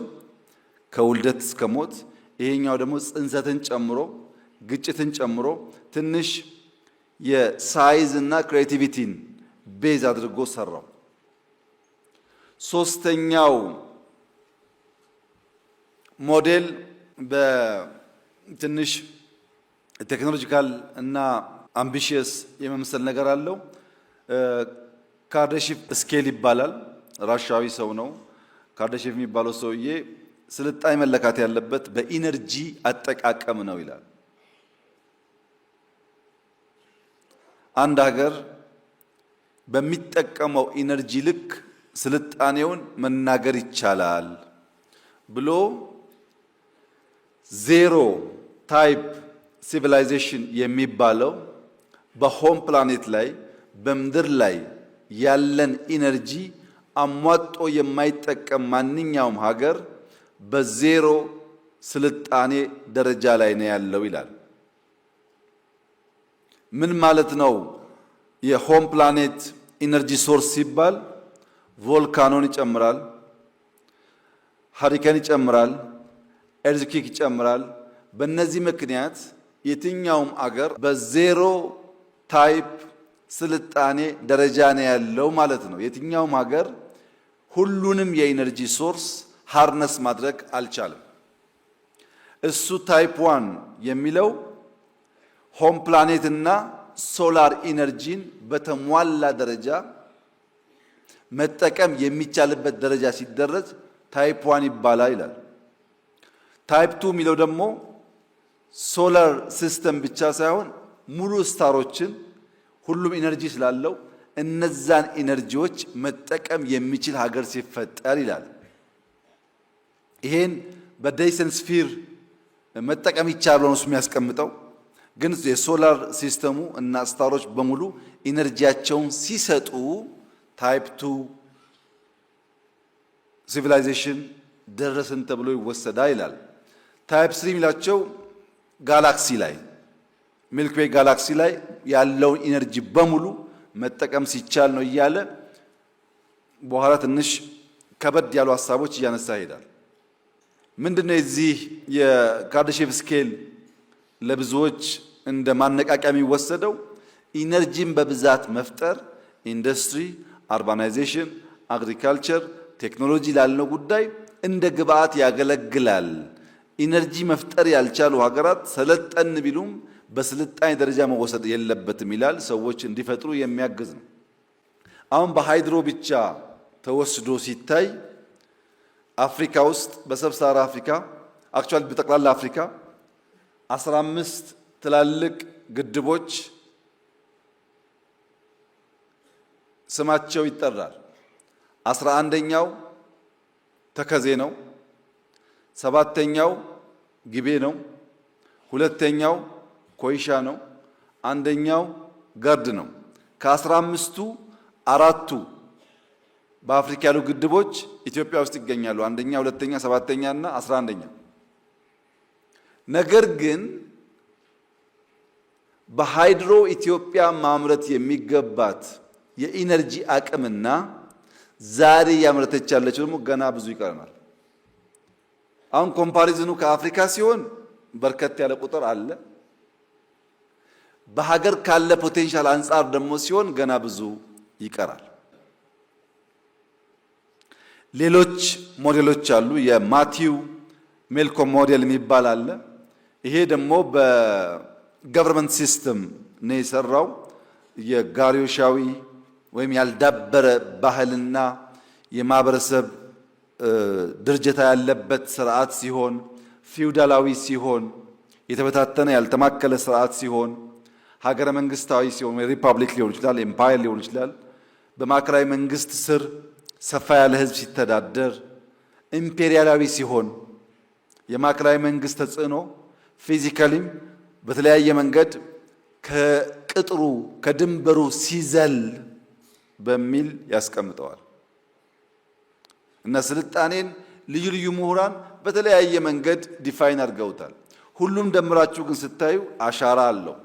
ከውልደት እስከ ሞት። ይሄኛው ደግሞ ጽንሰትን ጨምሮ ግጭትን ጨምሮ ትንሽ የሳይዝ እና ክሬቲቪቲን ቤዝ አድርጎ ሰራው። ሶስተኛው ሞዴል በትንሽ ቴክኖሎጂካል እና አምቢሽየስ የመምሰል ነገር አለው። ካርዳሺቭ ስኬል ይባላል። ራሻዊ ሰው ነው። ካርዳሺቭ የሚባለው ሰውዬ ስልጣኔ መለካት ያለበት በኢነርጂ አጠቃቀም ነው ይላል። አንድ ሀገር በሚጠቀመው ኢነርጂ ልክ ስልጣኔውን መናገር ይቻላል ብሎ ዜሮ ታይፕ ሲቪላይዜሽን የሚባለው በሆም ፕላኔት ላይ በምድር ላይ ያለን ኢነርጂ አሟጦ የማይጠቀም ማንኛውም ሀገር በዜሮ ስልጣኔ ደረጃ ላይ ነው ያለው ይላል። ምን ማለት ነው? የሆም ፕላኔት ኢነርጂ ሶርስ ሲባል ቮልካኖን ይጨምራል፣ ሃሪኬን ይጨምራል፣ ኤርዝኪክ ይጨምራል። በእነዚህ ምክንያት የትኛውም አገር በዜሮ ታይፕ ስልጣኔ ደረጃ ነው ያለው ማለት ነው። የትኛውም ሀገር ሁሉንም የኢነርጂ ሶርስ ሃርነስ ማድረግ አልቻለም። እሱ ታይፕ ዋን የሚለው ሆም ፕላኔት እና ሶላር ኢነርጂን በተሟላ ደረጃ መጠቀም የሚቻልበት ደረጃ ሲደረስ ታይፕ ዋን ይባላል ይላል። ታይፕ ቱ የሚለው ደግሞ ሶላር ሲስተም ብቻ ሳይሆን ሙሉ ስታሮችን ሁሉም ኢነርጂ ስላለው እነዛን ኢነርጂዎች መጠቀም የሚችል ሀገር ሲፈጠር ይላል። ይሄን በዳይሰን ስፊር መጠቀም ይቻላል ነው የሚያስቀምጠው። ግን የሶላር ሲስተሙ እና ስታሮች በሙሉ ኢነርጂያቸውን ሲሰጡ ታይፕ ቱ ሲቪላይዜሽን ደረስን ተብሎ ይወሰዳል ይላል። ታይፕ ስሪ የሚላቸው ጋላክሲ ላይ ሚልክዌይ ጋላክሲ ላይ ያለውን ኢነርጂ በሙሉ መጠቀም ሲቻል ነው እያለ በኋላ ትንሽ ከበድ ያሉ ሀሳቦች እያነሳ ይሄዳል። ምንድነው የዚህ የካርዳሺቭ ስኬል ለብዙዎች እንደ ማነቃቂያ የሚወሰደው? ኢነርጂን በብዛት መፍጠር ኢንዱስትሪ፣ አርባናይዜሽን፣ አግሪካልቸር፣ ቴክኖሎጂ ላልነው ጉዳይ እንደ ግብአት ያገለግላል። ኢነርጂ መፍጠር ያልቻሉ ሀገራት ሰለጠን ቢሉም በስልጣኔ ደረጃ መወሰድ የለበትም ይላል። ሰዎች እንዲፈጥሩ የሚያግዝ ነው። አሁን በሃይድሮ ብቻ ተወስዶ ሲታይ አፍሪካ ውስጥ በሰብሳራ አፍሪካ አክቹዋሊ በጠቅላላ አፍሪካ 15 ትላልቅ ግድቦች ስማቸው ይጠራል። 11ኛው ተከዜ ነው። 7ኛው ግቤ ነው። 2ኛው ኮይሻ ነው። 1ኛው ገርድ ነው። ከ15ቱ አራቱ በአፍሪካ ያሉ ግድቦች ኢትዮጵያ ውስጥ ይገኛሉ። 1ኛ፣ 2ኛ፣ 7ኛ እና 11ኛ። ነገር ግን በሃይድሮ ኢትዮጵያ ማምረት የሚገባት የኢነርጂ አቅምና ዛሬ ያመረተች ያለችው ደግሞ ገና ብዙ ይቀረናል። አሁን ኮምፓሪዝኑ ከአፍሪካ ሲሆን በርከት ያለ ቁጥር አለ። በሀገር ካለ ፖቴንሻል አንጻር ደግሞ ሲሆን ገና ብዙ ይቀራል። ሌሎች ሞዴሎች አሉ። የማቲው ሜልኮም ሞዴል የሚባል አለ። ይሄ ደግሞ በገቨርንመንት ሲስተም ነው የሰራው። የጋሪዮሻዊ ወይም ያልዳበረ ባህልና የማህበረሰብ ድርጅታ ያለበት ስርዓት ሲሆን፣ ፊውዳላዊ ሲሆን፣ የተበታተነ ያልተማከለ ስርዓት ሲሆን፣ ሀገረ መንግስታዊ ሲሆን ሪፐብሊክ ሊሆን ይችላል፣ ኤምፓየር ሊሆን ይችላል። በማዕከላዊ መንግስት ስር ሰፋ ያለ ህዝብ ሲተዳደር ኢምፔሪያላዊ ሲሆን የማዕከላዊ መንግስት ተጽዕኖ ፊዚካሊም በተለያየ መንገድ ከቅጥሩ ከድንበሩ ሲዘል በሚል ያስቀምጠዋል እና ስልጣኔን ልዩ ልዩ ምሁራን በተለያየ መንገድ ዲፋይን አድርገውታል። ሁሉም ደምራችሁ ግን ስታዩ አሻራ አለው።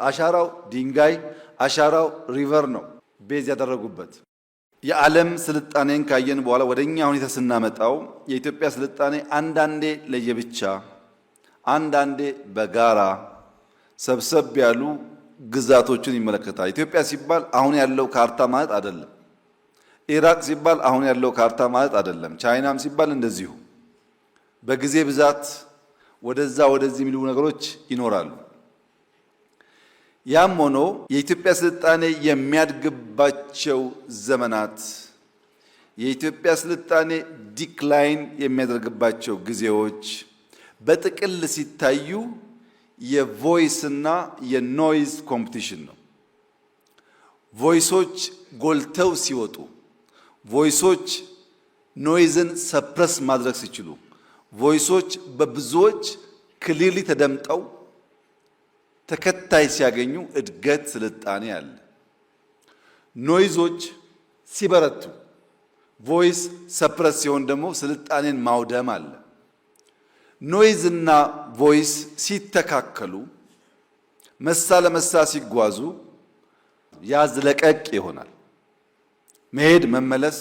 አሻራው ድንጋይ፣ አሻራው ሪቨር ነው ቤዝ ያደረጉበት። የዓለም ስልጣኔን ካየን በኋላ ወደኛ ሁኔታ ስናመጣው የኢትዮጵያ ስልጣኔ አንዳንዴ ለየብቻ አንዳንዴ በጋራ ሰብሰብ ያሉ ግዛቶችን ይመለከታል። ኢትዮጵያ ሲባል አሁን ያለው ካርታ ማለት አይደለም። ኢራቅ ሲባል አሁን ያለው ካርታ ማለት አይደለም። ቻይናም ሲባል እንደዚሁ በጊዜ ብዛት ወደዛ ወደዚህ የሚሉ ነገሮች ይኖራሉ። ያም ሆኖ የኢትዮጵያ ስልጣኔ የሚያድግባቸው ዘመናት የኢትዮጵያ ስልጣኔ ዲክላይን የሚያደርግባቸው ጊዜዎች በጥቅል ሲታዩ የቮይስ እና የኖይዝ ኮምፒቲሽን ነው። ቮይሶች ጎልተው ሲወጡ፣ ቮይሶች ኖይዝን ሰፕረስ ማድረግ ሲችሉ፣ ቮይሶች በብዙዎች ክሊርሊ ተደምጠው ተከታይ ሲያገኙ እድገት ስልጣኔ አለ። ኖይዞች ሲበረቱ፣ ቮይስ ሰፕረስ ሲሆን ደግሞ ስልጣኔን ማውደም አለ። ኖይዝ እና ቮይስ ሲተካከሉ መሳ ለመሳ ሲጓዙ ያዝ ለቀቅ ይሆናል። መሄድ መመለስ፣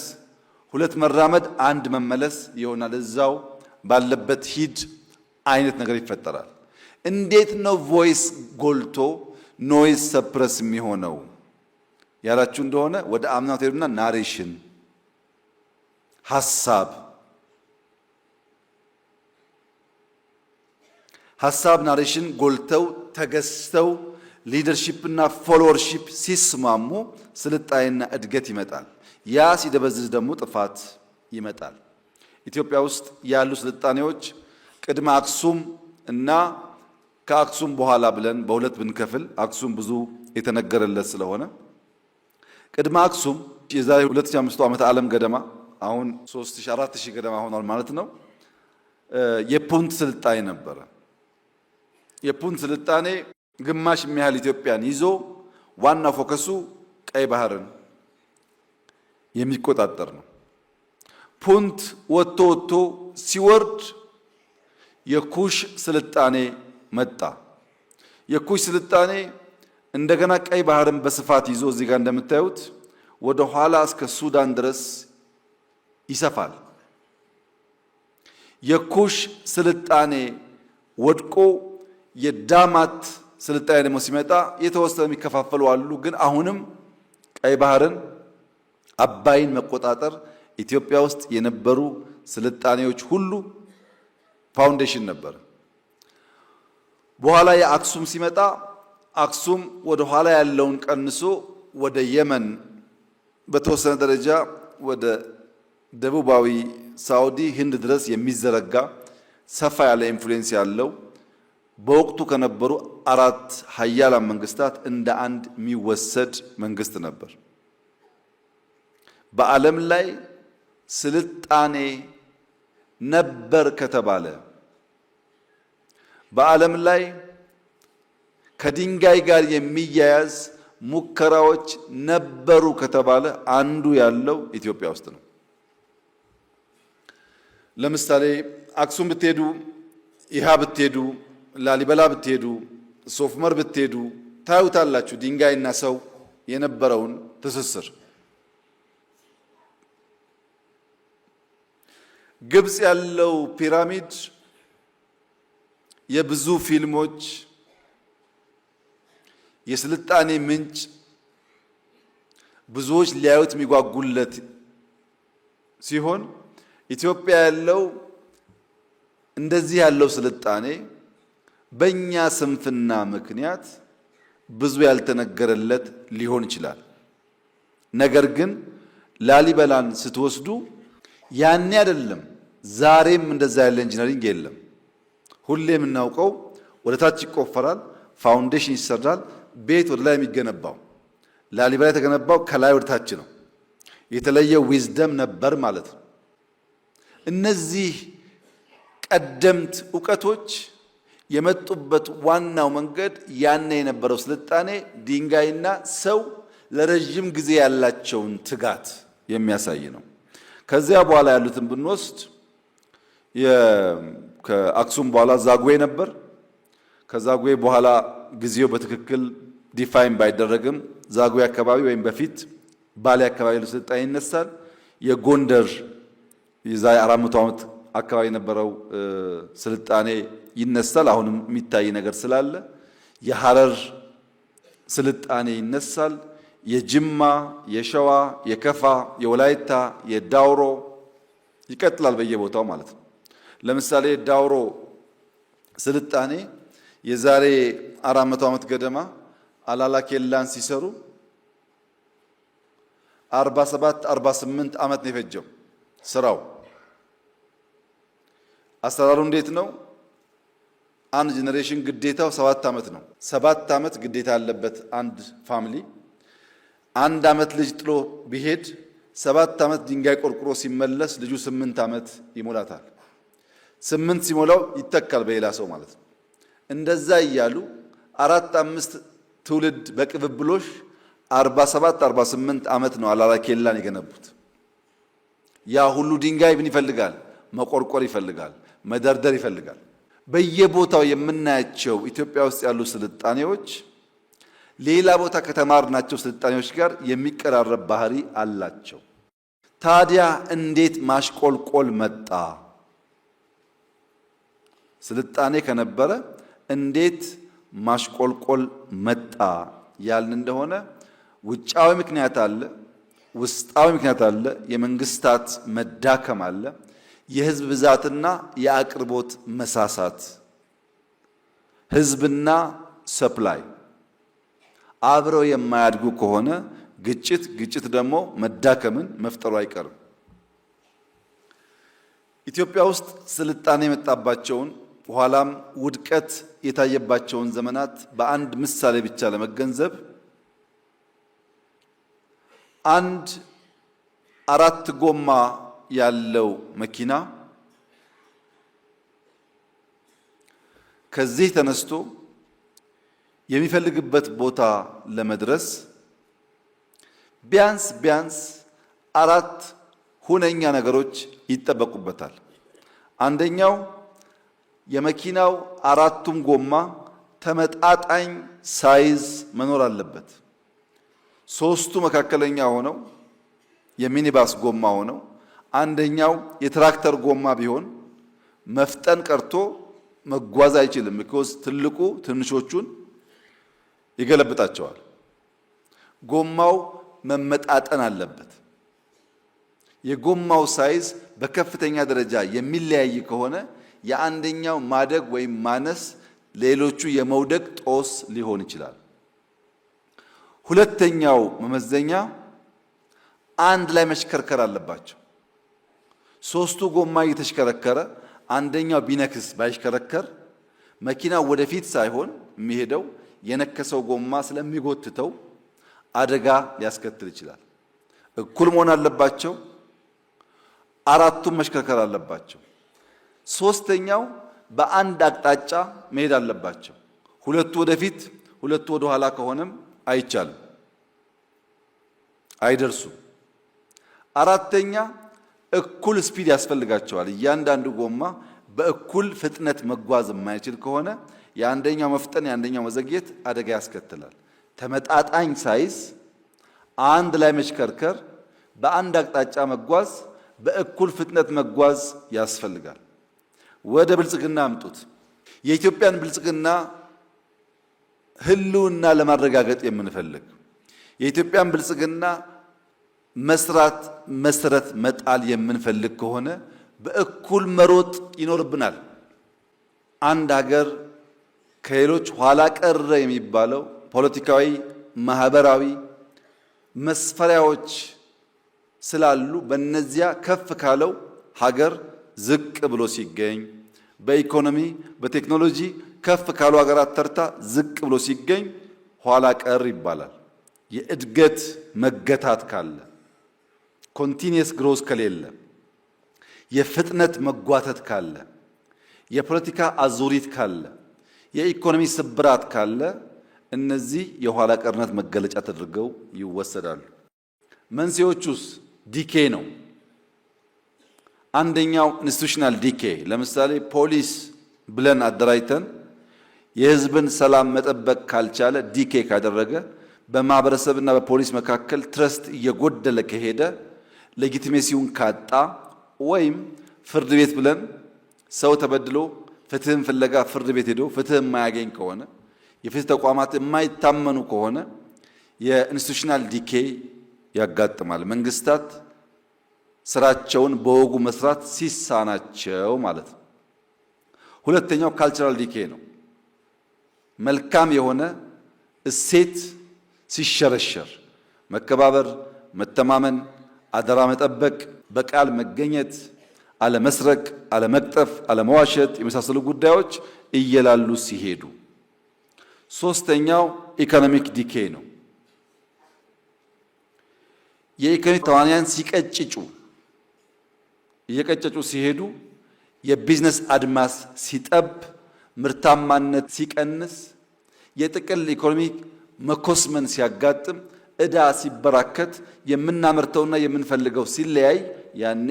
ሁለት መራመድ አንድ መመለስ ይሆናል። እዛው ባለበት ሂድ አይነት ነገር ይፈጠራል። እንዴት ነው ቮይስ ጎልቶ ኖይዝ ሰፕረስ የሚሆነው ያላችሁ እንደሆነ ወደ አምናው ሄዱና ናሬሽን ሐሳብ ናሬሽን ጎልተው ተገዝተው ሊደርሺፕ እና ፎሎወርሺፕ ሲስማሙ ስልጣኔና እድገት ይመጣል። ያ ሲደበዝዝ ደግሞ ጥፋት ይመጣል። ኢትዮጵያ ውስጥ ያሉ ስልጣኔዎች ቅድመ አክሱም እና ከአክሱም በኋላ ብለን በሁለት ብንከፍል አክሱም ብዙ የተነገረለት ስለሆነ ቅድመ አክሱም የዛሬ 2500 ዓመት ዓለም ገደማ አሁን 3000 4000 ገደማ ሆኗል ማለት ነው። የፑንት ስልጣኔ ነበረ። የፑንት ስልጣኔ ግማሽ የሚያህል ኢትዮጵያን ይዞ ዋና ፎከሱ ቀይ ባህርን የሚቆጣጠር ነው። ፑንት ወጥቶ ሲወርድ የኩሽ ስልጣኔ መጣ። የኩሽ ስልጣኔ እንደገና ቀይ ባህርን በስፋት ይዞ እዚህ ጋር እንደምታዩት ወደ ኋላ እስከ ሱዳን ድረስ ይሰፋል። የኩሽ ስልጣኔ ወድቆ የዳማት ስልጣኔ ደግሞ ሲመጣ የተወሰነ የሚከፋፈሉ አሉ። ግን አሁንም ቀይ ባህርን አባይን መቆጣጠር ኢትዮጵያ ውስጥ የነበሩ ስልጣኔዎች ሁሉ ፋውንዴሽን ነበር። በኋላ የአክሱም ሲመጣ አክሱም ወደ ኋላ ያለውን ቀንሶ ወደ የመን በተወሰነ ደረጃ ወደ ደቡባዊ ሳውዲ ህንድ ድረስ የሚዘረጋ ሰፋ ያለ ኢንፍሉዌንስ ያለው በወቅቱ ከነበሩ 4 ሀያላን መንግስታት እንደ አንድ የሚወሰድ መንግስት ነበር። በዓለም ላይ ስልጣኔ ነበር ከተባለ በዓለም ላይ ከድንጋይ ጋር የሚያያዝ ሙከራዎች ነበሩ ከተባለ አንዱ ያለው ኢትዮጵያ ውስጥ ነው። ለምሳሌ አክሱም ብትሄዱ፣ ይሃ ብትሄዱ፣ ላሊበላ ብትሄዱ፣ ሶፍመር ብትሄዱ ታዩታላችሁ ድንጋይና ሰው የነበረውን ትስስር። ግብጽ ያለው ፒራሚድ የብዙ ፊልሞች የስልጣኔ ምንጭ፣ ብዙዎች ሊያዩት የሚጓጉለት ሲሆን ኢትዮጵያ ያለው እንደዚህ ያለው ስልጣኔ በእኛ ስንፍና ምክንያት ብዙ ያልተነገረለት ሊሆን ይችላል። ነገር ግን ላሊበላን ስትወስዱ ያኔ አይደለም ዛሬም እንደዛ ያለ ኢንጂነሪንግ የለም። ሁሌ የምናውቀው ወደ ታች ይቆፈራል፣ ፋውንዴሽን ይሰራል፣ ቤት ወደ ላይ የሚገነባው። ላሊበላ የተገነባው ከላይ ወደ ታች ነው። የተለየ ዊዝደም ነበር ማለት ነው። እነዚህ ቀደምት ዕውቀቶች የመጡበት ዋናው መንገድ ያኔ የነበረው ስልጣኔ ድንጋይና ሰው ለረጅም ጊዜ ያላቸውን ትጋት የሚያሳይ ነው። ከዚያ በኋላ ያሉትን ብንወስድ ከአክሱም በኋላ ዛጉዌ ነበር። ከዛጉዌ በኋላ ጊዜው በትክክል ዲፋይን ባይደረግም ዛጉዌ አካባቢ ወይም በፊት ባሌ አካባቢ ያለው ስልጣኔ ይነሳል። የጎንደር የዛሬ 400 ዓመት አካባቢ የነበረው ስልጣኔ ይነሳል። አሁንም የሚታይ ነገር ስላለ የሐረር ስልጣኔ ይነሳል። የጅማ፣ የሸዋ፣ የከፋ፣ የወላይታ፣ የዳውሮ ይቀጥላል በየቦታው ማለት ነው። ለምሳሌ ዳውሮ ስልጣኔ የዛሬ 400 ዓመት ገደማ አላላ ኬላን ሲሰሩ 47 48 ዓመት ነው የፈጀው ስራው። አሰራሩ እንዴት ነው? አንድ ጄኔሬሽን ግዴታው 7 ዓመት ነው። 7 ዓመት ግዴታ ያለበት አንድ ፋሚሊ አንድ ዓመት ልጅ ጥሎ ቢሄድ 7 ዓመት ድንጋይ ቆርቁሮ ሲመለስ ልጁ 8 ዓመት ይሞላታል። 8 ሲሞላው ይተካል በሌላ ሰው ማለት ነው። እንደዛ እያሉ 4 5 ትውልድ በቅብብሎሽ 47 48 ዓመት ነው አላላ ኬላን የገነቡት። ያ ሁሉ ድንጋይ ምን ይፈልጋል? መቆርቆር ይፈልጋል፣ መደርደር ይፈልጋል። በየቦታው የምናያቸው ኢትዮጵያ ውስጥ ያሉ ስልጣኔዎች ሌላ ቦታ ከተማርናቸው ስልጣኔዎች ጋር የሚቀራረብ ባህሪ አላቸው። ታዲያ እንዴት ማሽቆልቆል መጣ? ስልጣኔ ከነበረ እንዴት ማሽቆልቆል መጣ ያልን እንደሆነ ውጫዊ ምክንያት አለ፣ ውስጣዊ ምክንያት አለ፣ የመንግስታት መዳከም አለ፣ የህዝብ ብዛትና የአቅርቦት መሳሳት። ህዝብና ሰፕላይ አብረው የማያድጉ ከሆነ ግጭት ደግሞ መዳከምን መፍጠሩ አይቀርም። ኢትዮጵያ ውስጥ ስልጣኔ የመጣባቸውን ኋላም ውድቀት የታየባቸውን ዘመናት በአንድ ምሳሌ ብቻ ለመገንዘብ አንድ 4 ጎማ ያለው መኪና ከዚህ ተነስቶ የሚፈልግበት ቦታ ለመድረስ ቢያንስ 4 ሁነኛ ነገሮች ይጠበቁበታል። አንደኛው የመኪናው 4ቱም ጎማ ተመጣጣኝ ሳይዝ መኖር አለበት። 3ቱ መካከለኛ ሆነው የሚኒባስ ጎማ ሆነው አንደኛው የትራክተር ጎማ ቢሆን መፍጠን ቀርቶ መጓዝ አይችልም። because ትልቁ ትንሾቹን ይገለብጣቸዋል። ጎማው መመጣጠን አለበት። የጎማው ሳይዝ በከፍተኛ ደረጃ የሚለያይ ከሆነ የአንደኛው ማደግ ወይም ማነስ ሌሎቹ የመውደቅ ጦስ ሊሆን ይችላል። ሁለተኛው መመዘኛ አንድ ላይ መሽከርከር አለባቸው። 3ቱ ጎማ እየተሽከረከረ አንደኛው ቢነክስ ባይሽከረከር መኪናው ወደፊት ሳይሆን የሚሄደው የነከሰው ጎማ ስለሚጎትተው አደጋ ሊያስከትል ይችላል። እኩል መሆን አለባቸው። 4ቱም መሽከርከር አለባቸው። 3ኛው በአንድ አቅጣጫ መሄድ አለባቸው። 2ቱ ወደፊት 2ቱ ወደ ኋላ ከሆነም አይቻልም፣ አይደርሱም። 4ኛ እኩል ስፒድ ያስፈልጋቸዋል። እያንዳንዱ ጎማ በእኩል ፍጥነት መጓዝ የማይችል ከሆነ የአንደኛው መፍጠን የአንደኛው መዘግየት አደጋ ያስከትላል። ተመጣጣኝ ሳይዝ፣ አንድ ላይ መሽከርከር፣ በአንድ አቅጣጫ መጓዝ፣ በእኩል ፍጥነት መጓዝ ያስፈልጋል። ወደ ብልጽግና አምጡት። የኢትዮጵያን ብልጽግና ህልውና ለማረጋገጥ የምንፈልግ የኢትዮጵያን ብልጽግና መስራት መሰረት መጣል የምንፈልግ ከሆነ በእኩል መሮጥ ይኖርብናል። አንድ ሀገር ከሌሎች ኋላ ቀረ የሚባለው ፖለቲካዊ፣ ማህበራዊ መስፈሪያዎች ስላሉ በእነዚያ ከፍ ካለው ሀገር ዝቅ ብሎ ሲገኝ፣ በኢኮኖሚ በቴክኖሎጂ ከፍ ካሉ ሀገራት ተርታ ዝቅ ብሎ ሲገኝ ኋላ ቀር ይባላል። የእድገት መገታት ካለ፣ ኮንቲኒየስ ግሮዝ ከሌለ፣ የፍጥነት መጓተት ካለ፣ የፖለቲካ አዙሪት ካለ፣ የኢኮኖሚ ስብራት ካለ እነዚህ የኋላ ቀርነት መገለጫ ተደርገው ይወሰዳሉ። መንስኤዎቹስ ዲኬ ነው። አንደኛው ኢንስቲቱሽናል ዲኬ፣ ለምሳሌ ፖሊስ ብለን አደራጅተን የህዝብን ሰላም መጠበቅ ካልቻለ፣ ዲኬ ካደረገ፣ በማህበረሰብና በፖሊስ መካከል ትረስት እየጎደለ ከሄደ፣ ሌጂቲሜሲውን ካጣ፣ ወይም ፍርድ ቤት ብለን ሰው ተበድሎ ፍትህን ፍለጋ ፍርድ ቤት ሄዶ ፍትህ የማያገኝ ከሆነ፣ የፍትህ ተቋማት የማይታመኑ ከሆነ የኢንስቲቱሽናል ዲኬ ያጋጥማል። መንግስታት ስራቸውን በወጉ መስራት ሲሳናቸው ማለት ነው። ሁለተኛው ካልቸራል ዲኬ ነው። መልካም የሆነ እሴት ሲሸረሸር፣ መከባበር፣ መተማመን፣ አደራ መጠበቅ፣ በቃል መገኘት፣ አለመስረቅ፣ አለመቅጠፍ፣ አለመዋሸት የመሳሰሉ ጉዳዮች እየላሉ ሲሄዱ። ሶስተኛው ኢኮኖሚክ ዲኬ ነው። የኢኮኖሚ ተዋንያን ሲቀጭጩ፣ እየቀጨጩ ሲሄዱ፣ የቢዝነስ አድማስ ሲጠብ፣ ምርታማነት ሲቀንስ፣ የጥቅል ኢኮኖሚ መኮስመን ሲያጋጥም፣ ዕዳ ሲበራከት፣ የምናመርተውና የምንፈልገው ሲለያይ፣ ያኔ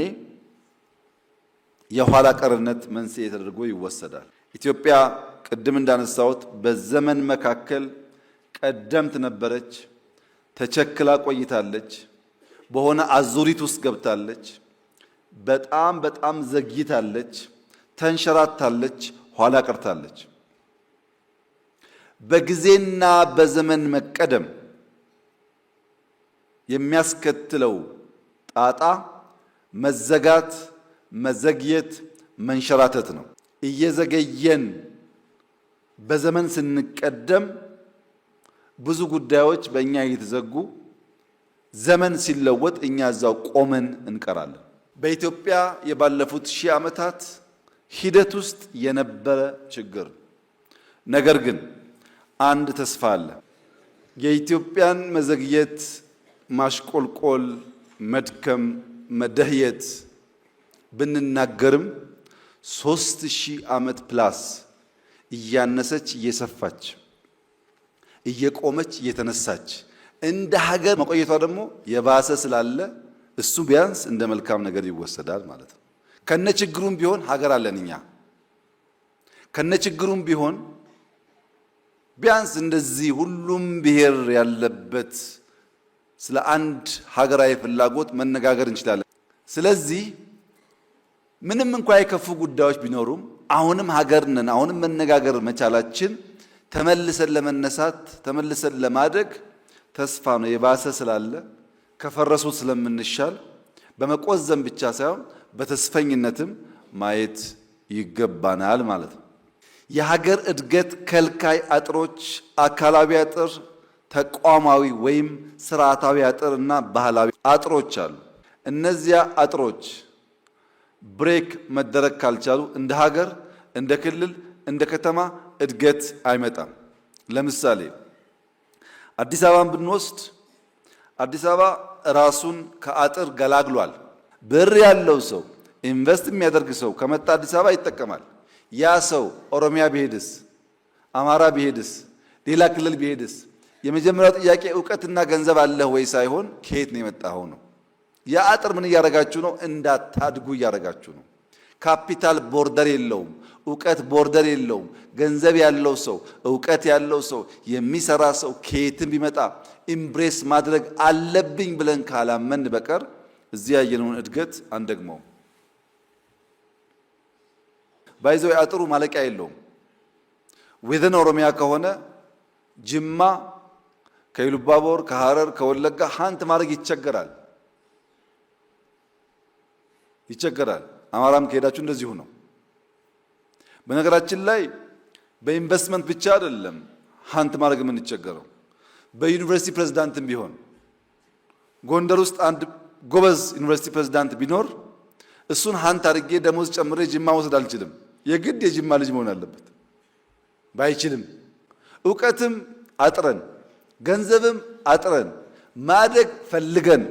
የኋላ ቀርነት መንስኤ ተደርጎ ይወሰዳል። ኢትዮጵያ ቅድም እንዳነሳሁት በዘመን መካከል ቀደምት ነበረች፣ ተቸክላ ቆይታለች፣ በሆነ አዙሪት ውስጥ ገብታለች፣ በጣም ዘግይታለች፣ ተንሸራታለች፣ ኋላ ቀርታለች። በጊዜና በዘመን መቀደም የሚያስከትለው ጣጣ መዘጋት፣ መዘግየት፣ መንሸራተት ነው። እየዘገየን በዘመን ስንቀደም ብዙ ጉዳዮች በእኛ እየተዘጉ፣ ዘመን ሲለወጥ እኛ እዛው ቆመን እንቀራለን። በኢትዮጵያ የባለፉት 1000 ዓመታት ሂደት ውስጥ የነበረ ችግር። ነገር ግን አንድ ተስፋ አለ። የኢትዮጵያን መዘግየት፣ ማሽቆልቆል፣ መድከም፣ መደህየት ብንናገርም 3000 ዓመት ፕላስ እያነሰች እየሰፋች እየቆመች እየተነሳች እንደ ሀገር መቆየቷ ደግሞ የባሰ ስላለ እሱ ቢያንስ እንደ መልካም ነገር ይወሰዳል ማለት ነው። ከነችግሩም ቢሆን ሀገር አለን እኛ። ከነችግሩም ቢሆን ቢያንስ እንደዚህ ሁሉም ብሔር ያለበት ስለ አንድ ሀገራዊ ፍላጎት መነጋገር እንችላለን። ስለዚህ ምንም እንኳን የከፉ ጉዳዮች ቢኖሩም አሁንም ሀገር ነን። አሁንም መነጋገር መቻላችን ተመልሰን ለመነሳት ተመልሰን ለማደግ ተስፋ ነው። የባሰ ስላለ ከፈረሱት ስለምንሻል በመቆዘም ብቻ ሳይሆን በተስፈኝነትም ማየት ይገባናል ማለት ነው። የሀገር እድገት ከልካይ አጥሮች አካላዊ አጥር፣ ተቋማዊ ወይም ስርዓታዊ አጥር እና ባህላዊ አጥሮች አሉ። እነዚያ አጥሮች ብሬክ መደረግ ካልቻሉ እንደ ሀገር፣ እንደ ክልል፣ እንደ ከተማ እድገት አይመጣም። ለምሳሌ አዲስ አበባን ብንወስድ አዲስ አበባ ራሱን ከአጥር ገላግሏል። ብር ያለው ሰው ኢንቨስት የሚያደርግ ሰው ከመጣ አዲስ አበባ ይጠቀማል። ያ ሰው ኦሮሚያ ቢሄድስ፣ አማራ ቢሄድስ፣ ሌላ ክልል ቢሄድስ የመጀመሪያው ጥያቄ ዕውቀትና ገንዘብ አለህ ወይ ሳይሆን ከየት ነው የመጣኸው ነው። ያ አጥር ምን እያደረጋችሁ ነው? እንዳታድጉ እያደረጋችሁ ነው። ካፒታል ቦርደር የለውም። ዕውቀት ቦርደር የለውም። ገንዘብ ያለው ሰው፣ ዕውቀት ያለው ሰው፣ የሚሰራ ሰው ከየትም ቢመጣ ኢምብሬስ ማድረግ አለብኝ ብለን ካላመን በቀር እዚህ ያየነውን እድገት አንደግመውም። ባይዘው አጥሩ ማለቂያ የለውም። ወደን ኦሮሚያ ከሆነ ጅማ ከኢሉባቦር ከሐረር ከወለጋ ሃንት ማድረግ ይቸገራል። አማራም ከሄዳችሁ እንደዚሁ ነው። በነገራችን ላይ በኢንቨስትመንት ብቻ አይደለም ሃንት ማድረግ የምንቸገረው። በዩኒቨርሲቲ ፕሬዝዳንትም ቢሆን ጎንደር ውስጥ አንድ ጎበዝ ዩኒቨርሲቲ ፕሬዝዳንት ቢኖር እሱን ሃንት አድርጌ ደሞዝ ጨምሬ ጅማ መውሰድ አልችልም። የግድ የጅማ ልጅ መሆን አለበት። ባይችልም ዕውቀትም አጥረን ገንዘብም አጥረን ማደግ ፈልገን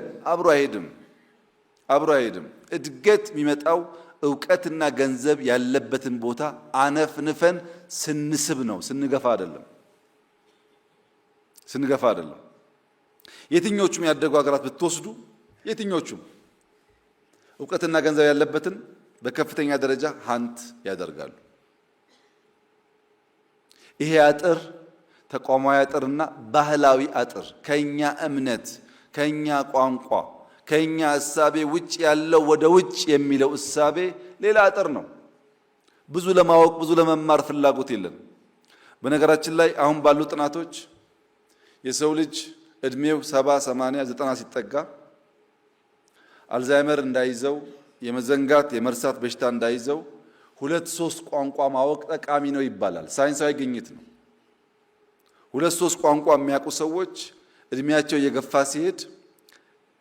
አብሮ አይሄድም። እድገት የሚመጣው ዕውቀትና ገንዘብ ያለበትን ቦታ አነፍንፈን ስንስብ ነው፣ ስንገፋ አይደለም። የትኞቹም ያደጉ ሀገራት ብትወስዱ የትኞቹም ዕውቀትና ገንዘብ ያለበትን በከፍተኛ ደረጃ ሀንት ያደርጋሉ። ይሄ አጥር ተቋማዊ አጥርና ባህላዊ አጥር ከኛ እምነት፣ ከኛ ቋንቋ፣ ከኛ እሳቤ ውጭ ያለው ወደ ውጭ የሚለው እሳቤ ሌላ አጥር ነው። ብዙ ለማወቅ ብዙ ለመማር ፍላጎት የለም። በነገራችን ላይ አሁን ባሉ ጥናቶች የሰው ልጅ እድሜው 70፣ 80፣ 90 ሲጠጋ አልዛይመር እንዳይዘው የመዘንጋት የመርሳት በሽታ እንዳይዘው 2-3 ቋንቋ ማወቅ ጠቃሚ ነው ይባላል። ሳይንሳዊ ግኝት ነው። 2-3 ቋንቋ የሚያውቁ ሰዎች እድሜያቸው እየገፋ ሲሄድ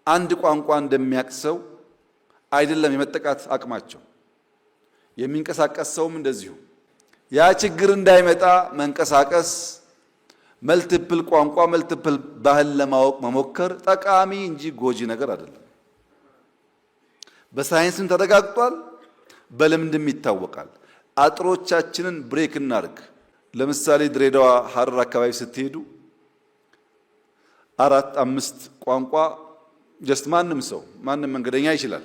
አንድ ቋንቋ እንደሚያውቅ ሰው አይደለም የመጠቃት አቅማቸው። የሚንቀሳቀስ ሰውም እንደዚሁ። ያ ችግር እንዳይመጣ መንቀሳቀስ፣ መልቲፕል ቋንቋ መልቲፕል ባህል ለማወቅ መሞከር ጠቃሚ እንጂ ጎጂ ነገር አይደለም። በሳይንስም ተረጋግጧል፣ በልምድም ይታወቃል። አጥሮቻችንን ብሬክ እናርግ። ለምሳሌ ድሬዳዋ፣ ሐረር አካባቢ ስትሄዱ 4-5 ቋንቋ ጀስት ማንም መንገደኛ ይችላል።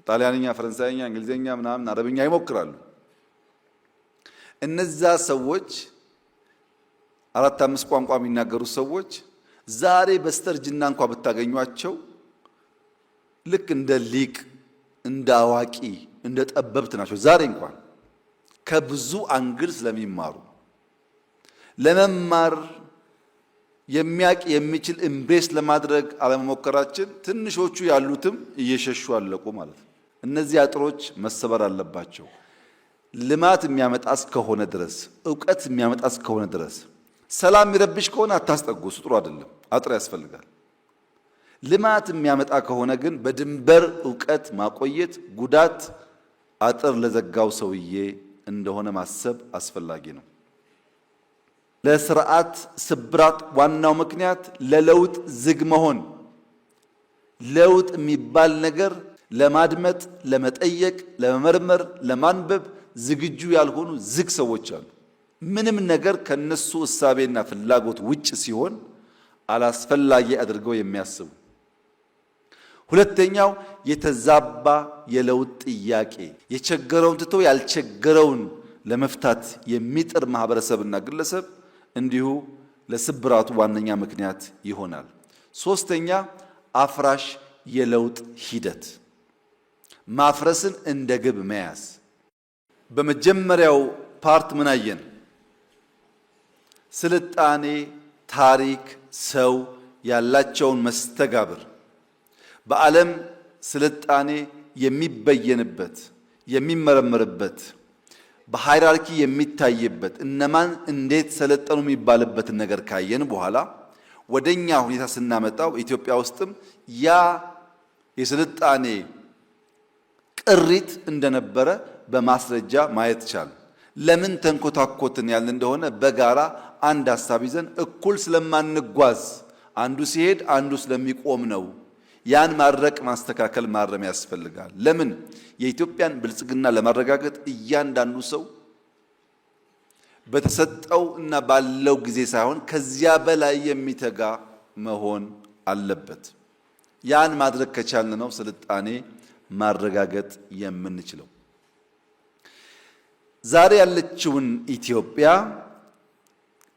ጣሊያንኛ፣ ፈረንሳይኛ፣ እንግሊዝኛ ምናምን አረብኛ ይሞክራሉ። እነዛ ሰዎች 4-5 ቋንቋ የሚናገሩ ሰዎች ዛሬ በስተርጅና እንኳን ብታገኟቸው ልክ እንደ ሊቅ፣ እንደ አዋቂ፣ እንደ ጠበብት ናቸው። ዛሬ እንኳን ከብዙ አንግል ስለሚማሩ ለመማር የሚያቅ የሚችል ኢምብሬስ ለማድረግ አለመሞከራችን ትንሾቹ ያሉትም እየሸሹ አለቁ ማለት ነው። እነዚህ አጥሮች መሰበር አለባቸው። ልማት የሚያመጣ እስከሆነ ድረስ፣ ዕውቀት የሚያመጣ እስከሆነ ድረስ፣ ሰላም የሚረብሽ ከሆነ አታስጠጉ። እሱ ጥሩ አይደለም። አጥር ያስፈልጋል። ልማት የሚያመጣ ከሆነ ግን በድንበር ዕውቀት ማቆየት ጉዳት አጥር ለዘጋው ሰውዬ እንደሆነ ማሰብ አስፈላጊ ነው። ለስርዓት ስብራት ዋናው ምክንያት ለለውጥ ዝግ መሆን። ለውጥ የሚባል ነገር ለማድመጥ፣ ለመጠየቅ፣ ለመመርመር፣ ለማንበብ ዝግጁ ያልሆኑ ዝግ ሰዎች አሉ። ምንም ነገር ከነሱ እሳቤና ፍላጎት ውጭ ሲሆን አላስፈላጊ አድርገው የሚያስቡ። ሁለተኛው የተዛባ የለውጥ ጥያቄ፣ የቸገረውን ትቶ ያልቸገረውን ለመፍታት የሚጥር ማህበረሰብና ግለሰብ እንዲሁ ለስብራቱ ዋነኛ ምክንያት ይሆናል። ሶስተኛ አፍራሽ የለውጥ ሂደት፣ ማፍረስን እንደ ግብ መያዝ። በመጀመሪያው ፓርት ምን አየን? ስልጣኔ፣ ታሪክ፣ ሰው ያላቸውን መስተጋብር በዓለም ስልጣኔ የሚበየንበት የሚመረመርበት በሃይራርኪ የሚታይበት እነማን እንዴት ሰለጠኑ የሚባልበትን ነገር ካየን በኋላ ወደኛ ሁኔታ ስናመጣው ኢትዮጵያ ውስጥም ያ የስልጣኔ ቅሪት እንደነበረ በማስረጃ ማየት ቻል። ለምን ተንኮታኮትን ያልን እንደሆነ በጋራ አንድ ሐሳብ ይዘን እኩል ስለማንጓዝ አንዱ ሲሄድ አንዱ ስለሚቆም ነው። ያን ማድረቅ፣ ማስተካከል፣ ማረም ያስፈልጋል። ለምን የኢትዮጵያን ብልጽግና ለማረጋገጥ እያንዳንዱ ሰው በተሰጠው እና ባለው ጊዜ ሳይሆን ከዚያ በላይ የሚተጋ መሆን አለበት። ያን ማድረግ ከቻልን ነው ስልጣኔ ማረጋገጥ የምንችለው። ዛሬ ያለችውን ኢትዮጵያ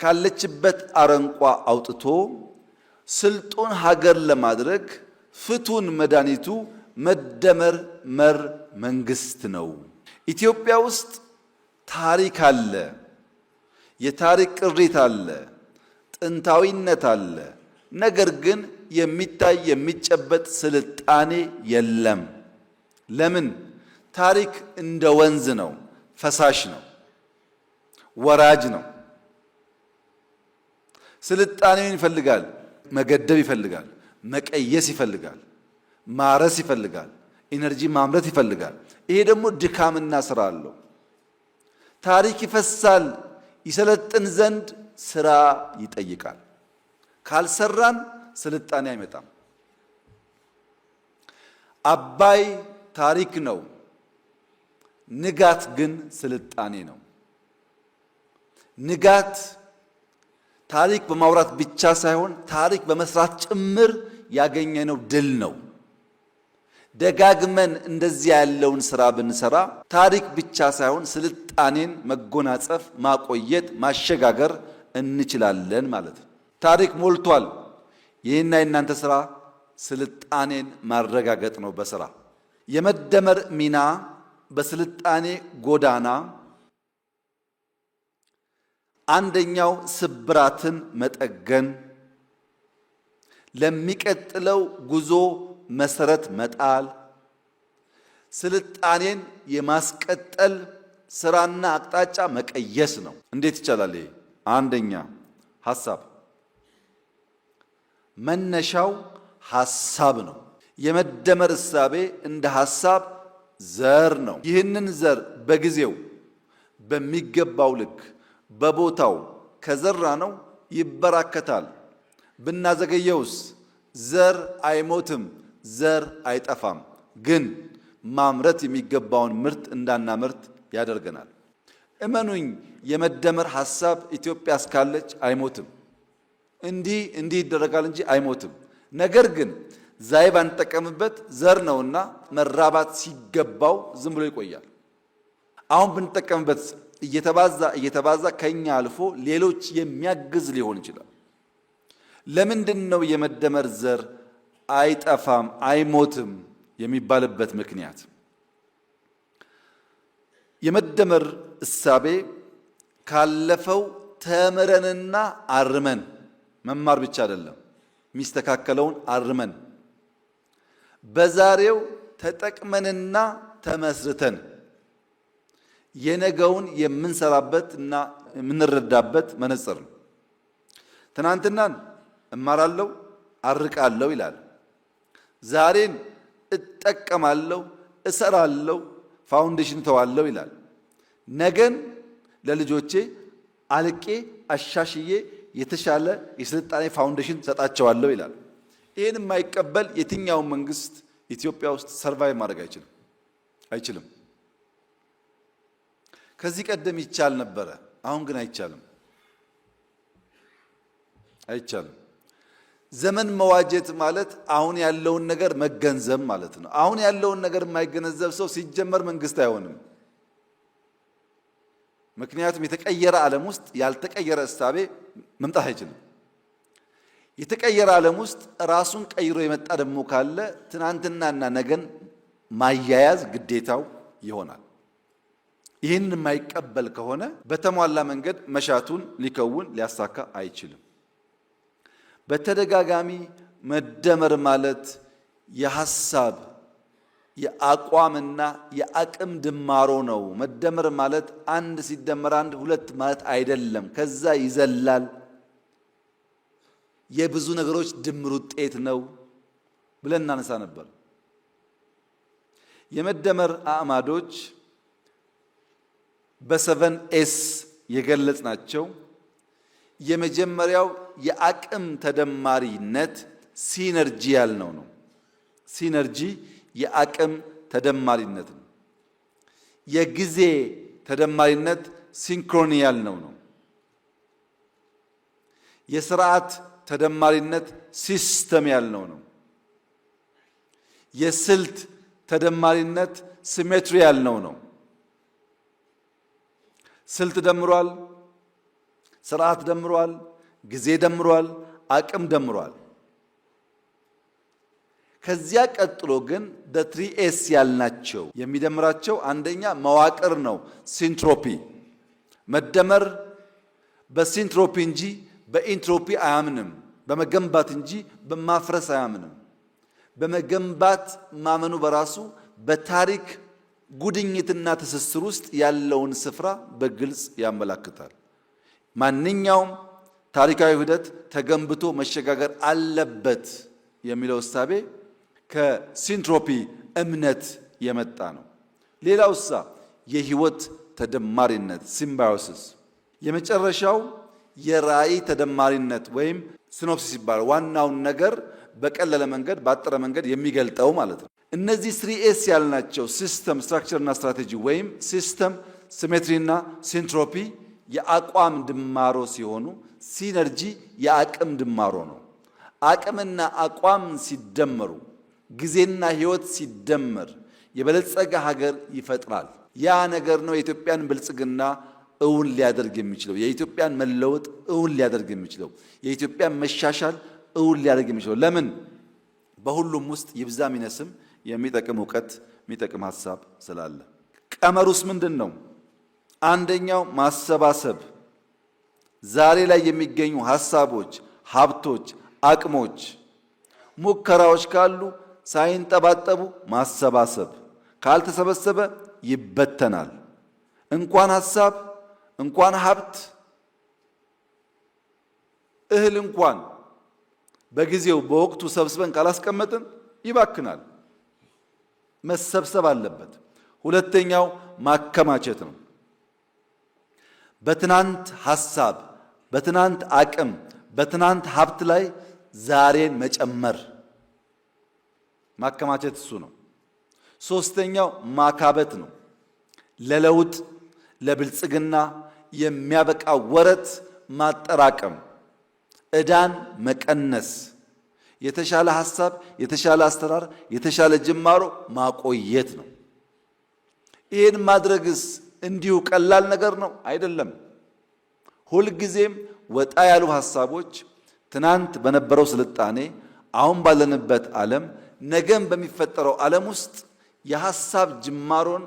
ካለችበት አረንቋ አውጥቶ ስልጡን ሀገር ለማድረግ ፍቱን መድኃኒቱ መደመር መር መንግስት ነው። ኢትዮጵያ ውስጥ ታሪክ አለ፣ የታሪክ ቅሪት አለ፣ ጥንታዊነት አለ። ነገር ግን የሚታይ የሚጨበጥ ስልጣኔ የለም። ለምን? ታሪክ እንደ ወንዝ ነው፣ ፈሳሽ ነው፣ ወራጅ ነው። ስልጣኔን ይፈልጋል፣ መገደብ ይፈልጋል፣ መቀየስ ይፈልጋል፣ ማረስ ይፈልጋል፣ ኢነርጂ ማምረት ይፈልጋል። ይሄ ደግሞ ድካምና ስራ አለው። ታሪክ ይፈሳል፣ ይሰለጥን ዘንድ ስራ ይጠይቃል። ካልሰራን ስልጣኔ አይመጣም። አባይ ታሪክ ነው፣ ንጋት ግን ስልጣኔ ነው። ንጋት ታሪክ በማውራት ብቻ ሳይሆን ታሪክ በመስራት ጭምር ያገኘነው ድል ነው። ደጋግመን እንደዚህ ያለውን ስራ ብንሰራ ታሪክ ብቻ ሳይሆን ስልጣኔን መጎናጸፍ፣ ማቆየት፣ ማሸጋገር እንችላለን ማለት ነው። ታሪክ ሞልቷል። ይህና የእናንተ ስራ ስልጣኔን ማረጋገጥ ነው። በስራ የመደመር ሚና በስልጣኔ ጎዳና አንደኛው ስብራትን መጠገን፣ ለሚቀጥለው ጉዞ መሰረት መጣል፣ ስልጣኔን የማስቀጠል ስራና አቅጣጫ መቀየስ ነው። እንዴት ይቻላል? ይሄ አንደኛ ሐሳብ፣ መነሻው ሐሳብ ነው። የመደመር እሳቤ እንደ ሐሳብ ዘር ነው። ይህንን ዘር በጊዜው በሚገባው ልክ በቦታው ከዘራ ነው ይበራከታል። ብናዘገየውስ ዘር አይሞትም፣ ዘር አይጠፋም። ግን ማምረት የሚገባውን ምርት እንዳናመርት ያደርገናል። እመኑኝ፣ የመደመር ሐሳብ ኢትዮጵያ እስካለች አይሞትም። እንዲህ ይደረጋል እንጂ አይሞትም። ነገር ግን ዛይ ባንጠቀምበት ዘር ነውና መራባት ሲገባው ዝም ብሎ ይቆያል። አሁን ብንጠቀምበት እየተባዛ ከኛ አልፎ ሌሎች የሚያግዝ ሊሆን ይችላል። ለምንድን ነው የመደመር ዘር አይጠፋም አይሞትም የሚባልበት ምክንያት? የመደመር እሳቤ ካለፈው ተምረንና አርመን መማር ብቻ አይደለም፣ የሚስተካከለውን አርመን በዛሬው ተጠቅመንና ተመስርተን የነገውን የምንሰራበት እና የምንረዳበት መነጽር ነው። ትናንትናን እማራለሁ አርቃለሁ ይላል። ዛሬን እጠቀማለሁ እሰራለሁ ፋውንዴሽን ተዋለሁ ይላል። ነገን ለልጆቼ አልቄ አሻሽዬ የተሻለ የስልጣኔ ፋውንዴሽን ሰጣቸዋለሁ ይላል። ይህን የማይቀበል የትኛው መንግስት ኢትዮጵያ ውስጥ ሰርቫይቭ ማድረግ አይችልም። ከዚህ ቀደም ይቻል ነበረ፣ አሁን ግን አይቻልም። ዘመን መዋጀት ማለት አሁን ያለውን ነገር መገንዘብ ማለት ነው። አሁን ያለውን ነገር የማይገነዘብ ሰው ሲጀመር መንግስት አይሆንም። ምክንያቱም የተቀየረ ዓለም ውስጥ ያልተቀየረ እሳቤ መምጣት አይችልም። የተቀየረ ዓለም ውስጥ ራሱን ቀይሮ የመጣ ደግሞ ካለ ትናንትናና ነገን ማያያዝ ግዴታው ይሆናል። ይህንን የማይቀበል ከሆነ በተሟላ መንገድ መሻቱን ሊከውን ሊያሳካ አይችልም። በተደጋጋሚ መደመር ማለት የሐሳብ የአቋምና የአቅም ድማሮ ነው። መደመር ማለት አንድ ሲደመር አንድ ሁለት ማለት አይደለም። ከዛ ይዘላል። የብዙ ነገሮች ድምር ውጤት ነው ብለን እናነሳ ነበር። የመደመር አዕማዶች በ7 ኤስ የገለጽናቸው የመጀመሪያው የአቅም ተደማሪነት ሲነርጂ ያልነው ነው። ሲነርጂ የአቅም ተደማሪነት ነው። የጊዜ ተደማሪነት ሲንክሮኒ ያልነው ነው። የስርዓት ተደማሪነት ሲስተም ያልነው ነው። የስልት ተደማሪነት ሲሜትሪ ያልነው ነው። ስልት ደምሯል፣ ስርዓት ደምሯል፣ ጊዜ ደምሯል፣ አቅም ደምሯል። ከዚያ ቀጥሎ ግን በ3ኤስ ያልናቸው የሚደምራቸው አንደኛ መዋቅር ነው፣ ሲንትሮፒ። መደመር በሲንትሮፒ እንጂ በኢንትሮፒ አያምንም። በመገንባት እንጂ በማፍረስ አያምንም። በመገንባት ማመኑ በራሱ በታሪክ ጉድኝትና ትስስር ውስጥ ያለውን ስፍራ በግልጽ ያመላክታል። ማንኛውም ታሪካዊ ሂደት ተገንብቶ መሸጋገር አለበት የሚለው እሳቤ ከሲንትሮፒ እምነት የመጣ ነው። ሌላውሳ የህይወት ተደማሪነት ሲምባዮሲስ። የመጨረሻው የራዕይ ተደማሪነት ወይም ሲኖፕሲስ ይባላል። ዋናውን ነገር በቀለለ መንገድ ባጠረ መንገድ የሚገልጠው ማለት ነው። እነዚህ 3S ያልናቸው ሲስተም፣ ስትራክቸር እና ስትራቴጂ ወይም ሲስተም፣ ሲሜትሪ እና ሲንትሮፒ የአቋም ድማሮ ሲሆኑ ሲነርጂ የአቅም ድማሮ ነው። አቅምና አቋም ሲደመሩ ጊዜና ህይወት ሲደመር የበለጸገ ሀገር ይፈጥራል። ያ ነገር ነው የኢትዮጵያን ብልጽግና እውን ሊያደርግ የሚችለው፣ የኢትዮጵያን መለወጥ እውን ሊያደርግ የሚችለው፣ የኢትዮጵያን መሻሻል እውን ሊያደርግ የሚችለው። ለምን? በሁሉም ውስጥ ይብዛም ይነስም የሚጠቅም እውቀት የሚጠቅም ሀሳብ ስላለ። ቀመሩስ ምንድን ነው? አንደኛው ማሰባሰብ፣ ዛሬ ላይ የሚገኙ ሀሳቦች፣ ሀብቶች፣ አቅሞች፣ ሙከራዎች ካሉ ሳይንጠባጠቡ ማሰባሰብ። ካልተሰበሰበ ይበተናል። እንኳን ሀሳብ እንኳን ሀብት እህል እንኳን በጊዜው በወቅቱ ሰብስበን ካላስቀመጥን ይባክናል። መሰብሰብ አለበት። ሁለተኛው ማከማቸት ነው። በትናንት ሀሳብ፣ በትናንት አቅም፣ በትናንት ሀብት ላይ ዛሬን መጨመር ማከማቸት እሱ ነው። ሶስተኛው ማካበት ነው። ለለውጥ ለብልጽግና የሚያበቃ ወረት ማጠራቀም፣ ዕዳን መቀነስ፣ የተሻለ ሀሳብ፣ የተሻለ አስተራር፣ የተሻለ ጅማሮ ማቆየት ነው። ይህን ማድረግስ እንዲሁ ቀላል ነገር ነው አይደለም። ሁልጊዜም ወጣ ያሉ ሀሳቦች ትናንት በነበረው ስልጣኔ፣ አሁን ባለንበት ዓለም፣ ነገም በሚፈጠረው ዓለም ውስጥ የሀሳብ ጅማሮን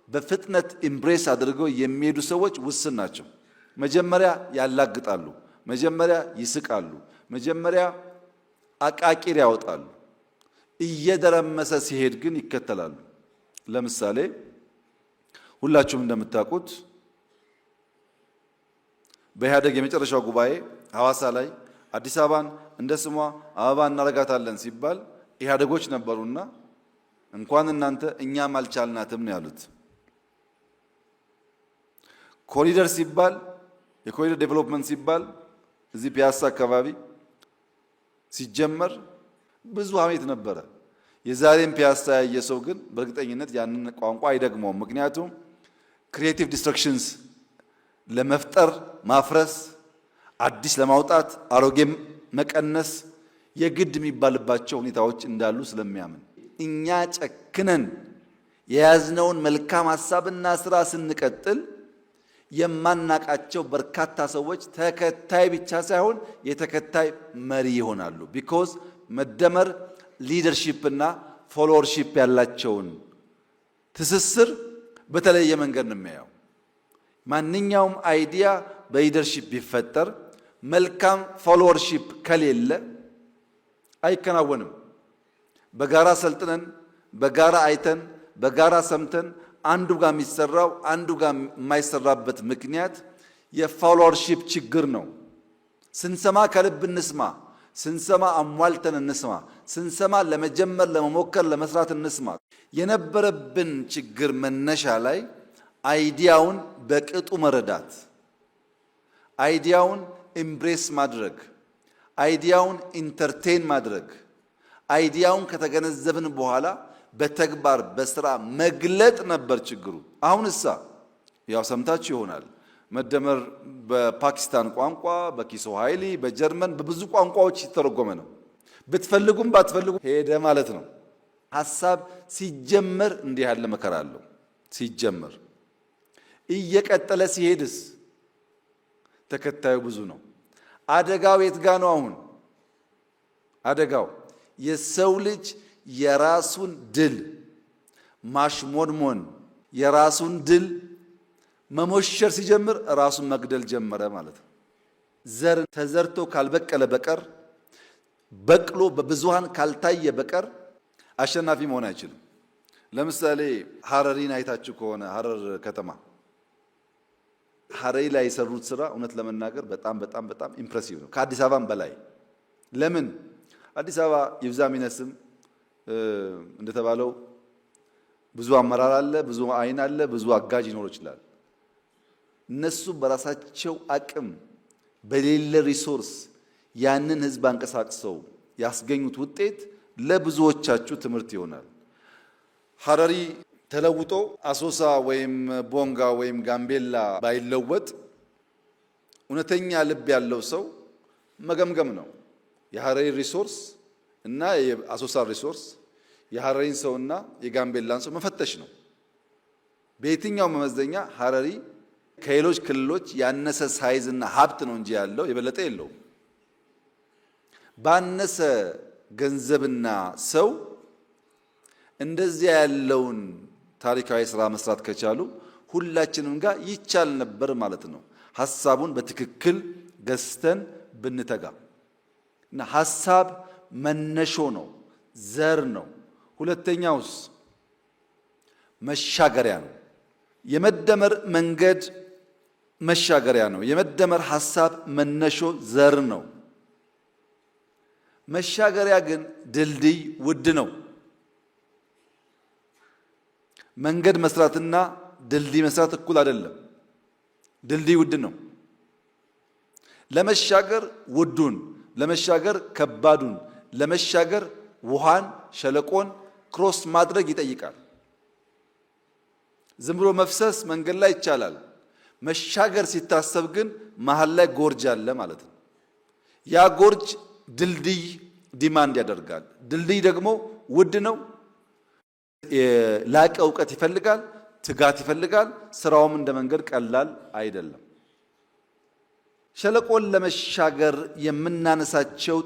በፍጥነት ኢምብሬስ አድርገው የሚሄዱ ሰዎች ውስን ናቸው። መጀመሪያ ያላግጣሉ፣ መጀመሪያ ይስቃሉ፣ መጀመሪያ አቃቂር ያወጣሉ። እየደረመሰ ሲሄድ ግን ይከተላሉ። ለምሳሌ ሁላችሁም እንደምታውቁት በኢህአደግ የመጨረሻው ጉባኤ ሐዋሳ ላይ አዲስ አበባን እንደ ስሟ አበባ እናረጋታለን ሲባል ኢህአደጎች ነበሩና እንኳን እናንተ እኛም አልቻልናትም ነው ያሉት። ኮሪደር ሲባል የኮሪደር ዴቨሎፕመንት ሲባል እዚህ ፒያሳ አካባቢ ሲጀመር ብዙ ሐሜት ነበረ። የዛሬን ፒያሳ ያየ ሰው ግን በእርግጠኝነት ያንን ቋንቋ አይደግመውም። ምክንያቱም ክሪኤቲቭ ዲስትራክሽንስ ለመፍጠር ማፍረስ፣ አዲስ ለማውጣት አሮጌ መቀነስ የግድ የሚባልባቸው ሁኔታዎች እንዳሉ ስለሚያምን እኛ ጨክነን የያዝነውን መልካም ሐሳብና ስራ ስንቀጥል የማናቃቸው በርካታ ሰዎች ተከታይ ብቻ ሳይሆን የተከታይ መሪ ይሆናሉ። ቢኮዝ መደመር ሊደርሺፕ እና ፎሎወርሺፕ ያላቸውን ትስስር በተለየ መንገድ ነው የሚያየው። ማንኛውም አይዲያ በሊደርሺፕ ቢፈጠር መልካም ፎሎወርሺፕ ከሌለ አይከናወንም። በጋራ ሰልጥነን፣ በጋራ አይተን፣ በጋራ ሰምተን አንዱ ጋር የሚሰራው አንዱ ጋር የማይሰራበት ምክንያት የፎሎወርሺፕ ችግር ነው። ስንሰማ ከልብ እንስማ፣ ስንሰማ አሟልተን እንስማ፣ ስንሰማ ለመጀመር፣ ለመሞከር፣ ለመስራት እንስማ። የነበረብን ችግር መነሻ ላይ አይዲያውን በቅጡ መረዳት፣ አይዲያውን ኢምብሬስ ማድረግ፣ አይዲያውን ኢንተርቴን ማድረግ፣ አይዲያውን ከተገነዘብን በኋላ በተግባር በስራ መግለጥ ነበር ችግሩ። አሁንሳ ያው ሰምታችሁ ይሆናል መደመር በፓኪስታን ቋንቋ፣ በኪስዋሂሊ፣ በጀርመን በብዙ ቋንቋዎች ሲተረጎመ ነው። ብትፈልጉም ባትፈልጉም ሄደ ማለት ነው። ሐሳብ ሲጀመር እንዲህ ያለ መከራ አለው። ሲጀመር እየቀጠለ ሲሄድስ ተከታዩ ብዙ ነው። አደጋው የት ጋ ነው? አሁን አደጋው የሰው ልጅ የራሱን ድል ማሽሞንሞን፣ የራሱን ድል መሞሸር ሲጀምር ራሱን መግደል ጀመረ ማለት ነው። ዘር ተዘርቶ ካልበቀለ በቀር በቅሎ በብዙሃን ካልታየ በቀር አሸናፊ መሆን አይችልም። ለምሳሌ ሐረሪን አይታችሁ ከሆነ ሐረር ከተማ ሐረሪ ላይ የሰሩት ስራ እውነት ለመናገር በጣም በጣም በጣም ኢምፕሬሲቭ ነው፣ ከአዲስ አበባም በላይ። ለምን? አዲስ አበባ ይብዛም ይነስም እንደተባለው ብዙ አመራር አለ፣ ብዙ አይን አለ፣ ብዙ አጋዥ ይኖር ይችላል። እነሱ በራሳቸው አቅም በሌለ ሪሶርስ ያንን ህዝብ አንቀሳቅሰው ያስገኙት ውጤት ለብዙዎቻችሁ ትምህርት ይሆናል። ሐረሪ ተለውጦ አሶሳ ወይም ቦንጋ ወይም ጋምቤላ ባይለወጥ እውነተኛ ልብ ያለው ሰው መገምገም ነው። የሐረሪ ሪሶርስ እና የአሶሳ ሪሶርስ፣ የሐረሪን ሰውና የጋምቤላን ሰው መፈተሽ ነው። በየትኛው መመዘኛ ሐረሪ ከሌሎች ክልሎች ያነሰ ሳይዝና ሀብት ነው እንጂ ያለው የበለጠ የለውም። ባነሰ ገንዘብና ሰው እንደዚያ ያለውን ታሪካዊ ስራ መስራት ከቻሉ ሁላችንም ጋር ይቻል ነበር ማለት ነው። ሐሳቡን በትክክል ገዝተን ብንተጋ እና ሐሳብ መነሾ ነው፣ ዘር ነው። ሁለተኛውስ መሻገሪያ ነው። የመደመር መንገድ መሻገሪያ ነው። የመደመር ሐሳብ መነሾ ዘር ነው። መሻገሪያ ግን ድልድይ ውድ ነው። መንገድ መስራትና ድልድይ መስራት እኩል አይደለም። ድልድይ ውድ ነው። ለመሻገር ውዱን፣ ለመሻገር ከባዱን፣ ለመሻገር ውሃን፣ ሸለቆን ክሮስ ማድረግ ይጠይቃል። ዝም ብሎ መፍሰስ መንገድ ላይ ይቻላል። መሻገር ሲታሰብ ግን መሃል ላይ ጎርጅ አለ ማለት ነው። ያ ጎርጅ ድልድይ ዲማንድ ያደርጋል። ድልድይ ደግሞ ውድ ነው። የላቀ እውቀት ይፈልጋል፣ ትጋት ይፈልጋል። ስራውም እንደ መንገድ ቀላል አይደለም። ሸለቆን ለመሻገር የምናነሳቸው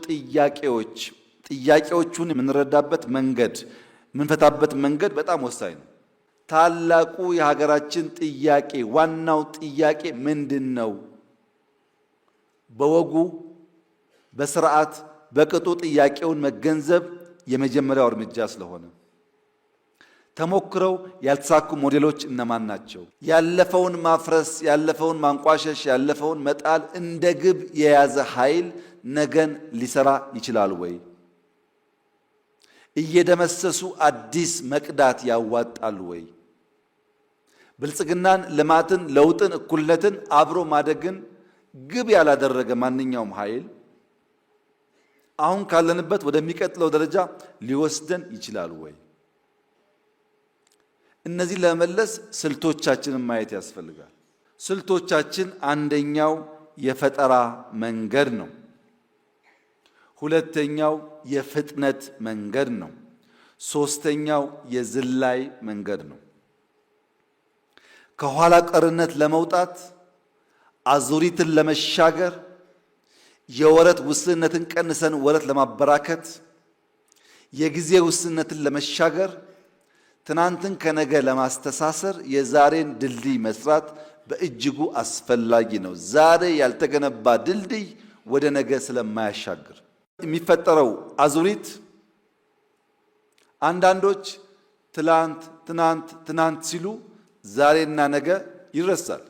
ጥያቄዎቹን የምንረዳበት መንገድ፣ የምንፈታበት መንገድ በጣም ወሳኝ ነው። ታላቁ የሀገራችን ጥያቄ፣ ዋናው ጥያቄ ምንድን ነው? በወጉ በስርዓት በቅጡ ጥያቄውን መገንዘብ የመጀመሪያው እርምጃ ስለሆነ ተሞክረው ያልተሳኩ ሞዴሎች እነማን ናቸው? ያለፈውን ማፍረስ፣ ያለፈውን ማንቋሸሽ፣ ያለፈውን መጣል እንደ ግብ የያዘ ኃይል ነገን ሊሰራ ይችላል ወይ? እየደመሰሱ አዲስ መቅዳት ያዋጣል ወይ? ብልጽግናን፣ ልማትን፣ ለውጥን፣ እኩልነትን፣ አብሮ ማደግን ግብ ያላደረገ ማንኛውም ኃይል አሁን ካለንበት ወደሚቀጥለው ደረጃ ሊወስደን ይችላል ወይ? እነዚህ ለመመለስ ስልቶቻችንን ማየት ያስፈልጋል። ስልቶቻችን አንደኛው የፈጠራ መንገድ ነው። ሁለተኛው የፍጥነት መንገድ ነው። ሶስተኛው የዝላይ መንገድ ነው። ከኋላ ቀርነት ለመውጣት፣ አዙሪትን ለመሻገር፣ የወረት ውስንነትን ቀንሰን ወረት ለማበራከት፣ የጊዜ ውስንነትን ለመሻገር፣ ትናንትን ከነገ ለማስተሳሰር የዛሬን ድልድይ መስራት በእጅጉ አስፈላጊ ነው። ዛሬ ያልተገነባ ድልድይ ወደ ነገ ስለማያሻግር የሚፈጠረው አዙሪት አንዳንዶች ትናንት ሲሉ ዛሬና ነገ ይረሳል።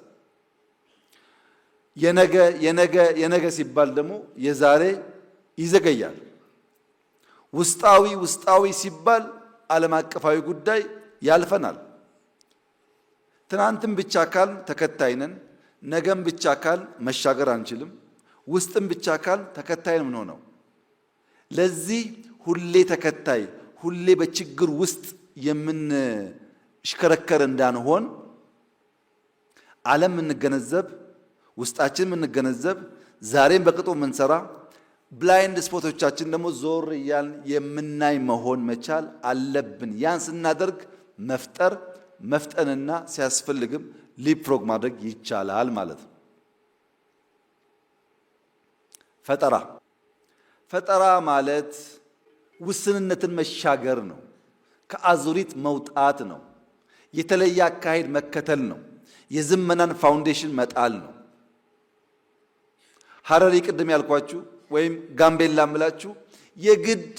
የነገ ሲባል ደግሞ የዛሬ ይዘገያል። ውስጣዊ ሲባል ዓለም አቀፋዊ ጉዳይ ያልፈናል። ትናንትም ብቻ ካል ተከታይ ነን፣ ነገም ብቻ ካል መሻገር አንችልም፣ ውስጥም ብቻ ካል ተከታይ ነው የምንሆነው። ለዚህ ሁሌ ተከታይ፣ ሁሌ በችግር ውስጥ የምንሽከረከር እንዳንሆን ዓለም የምንገነዘብ፣ ውስጣችን የምንገነዘብ፣ ዛሬም በቅጡ የምንሰራ፣ ብላይንድ ስፖቶቻችን ደግሞ ዞር እያልን የምናይ መሆን መቻል አለብን። ያን ስናደርግ መፍጠንና ሲያስፈልግም ሊፕፍሮግ ማድረግ ይቻላል ማለት ነው። ፈጠራ ማለት ውስንነትን መሻገር ነው። ከአዙሪት መውጣት ነው። የተለየ አካሄድ መከተል ነው። የዝመናን ፋውንዴሽን መጣል ነው። ሐረሪ ቅድም ያልኳችሁ ወይም ጋምቤላ ምላችሁ የግድ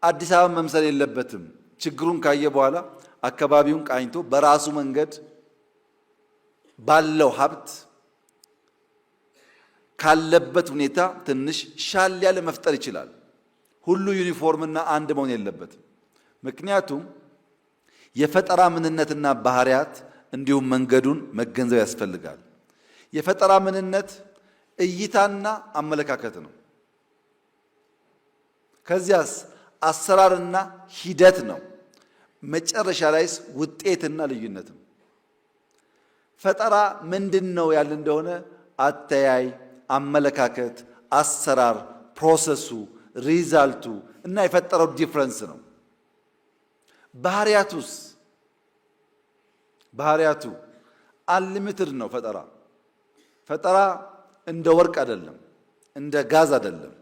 አዲስ አበባ መምሰል የለበትም። ችግሩን ካየ በኋላ አካባቢውን ቃኝቶ በራሱ መንገድ ባለው ሀብት ካለበት ሁኔታ ትንሽ ሻል ያለ መፍጠር ይችላል። ሁሉ ዩኒፎርምና አንድ መሆን የለበትም። ምክንያቱም የፈጠራ ምንነትና ባህሪያት እንዲሁም መንገዱን መገንዘብ ያስፈልጋል። የፈጠራ ምንነት እይታና አመለካከት ነው። ከዚያስ አሰራርና ሂደት ነው። መጨረሻ ላይስ ውጤትና ልዩነት ነው። ፈጠራ ምንድነው ያለ እንደሆነ አተያይ፣ አመለካከት፣ አሰራር፣ ፕሮሰሱ፣ ሪዛልቱ እና የፈጠረው ዲፍረንስ ነው። ባህሪያቱ አንሊሚትድ ነው። ፈጠራ እንደ ወርቅ አይደለም፣ እንደ ጋዝ አይደለም።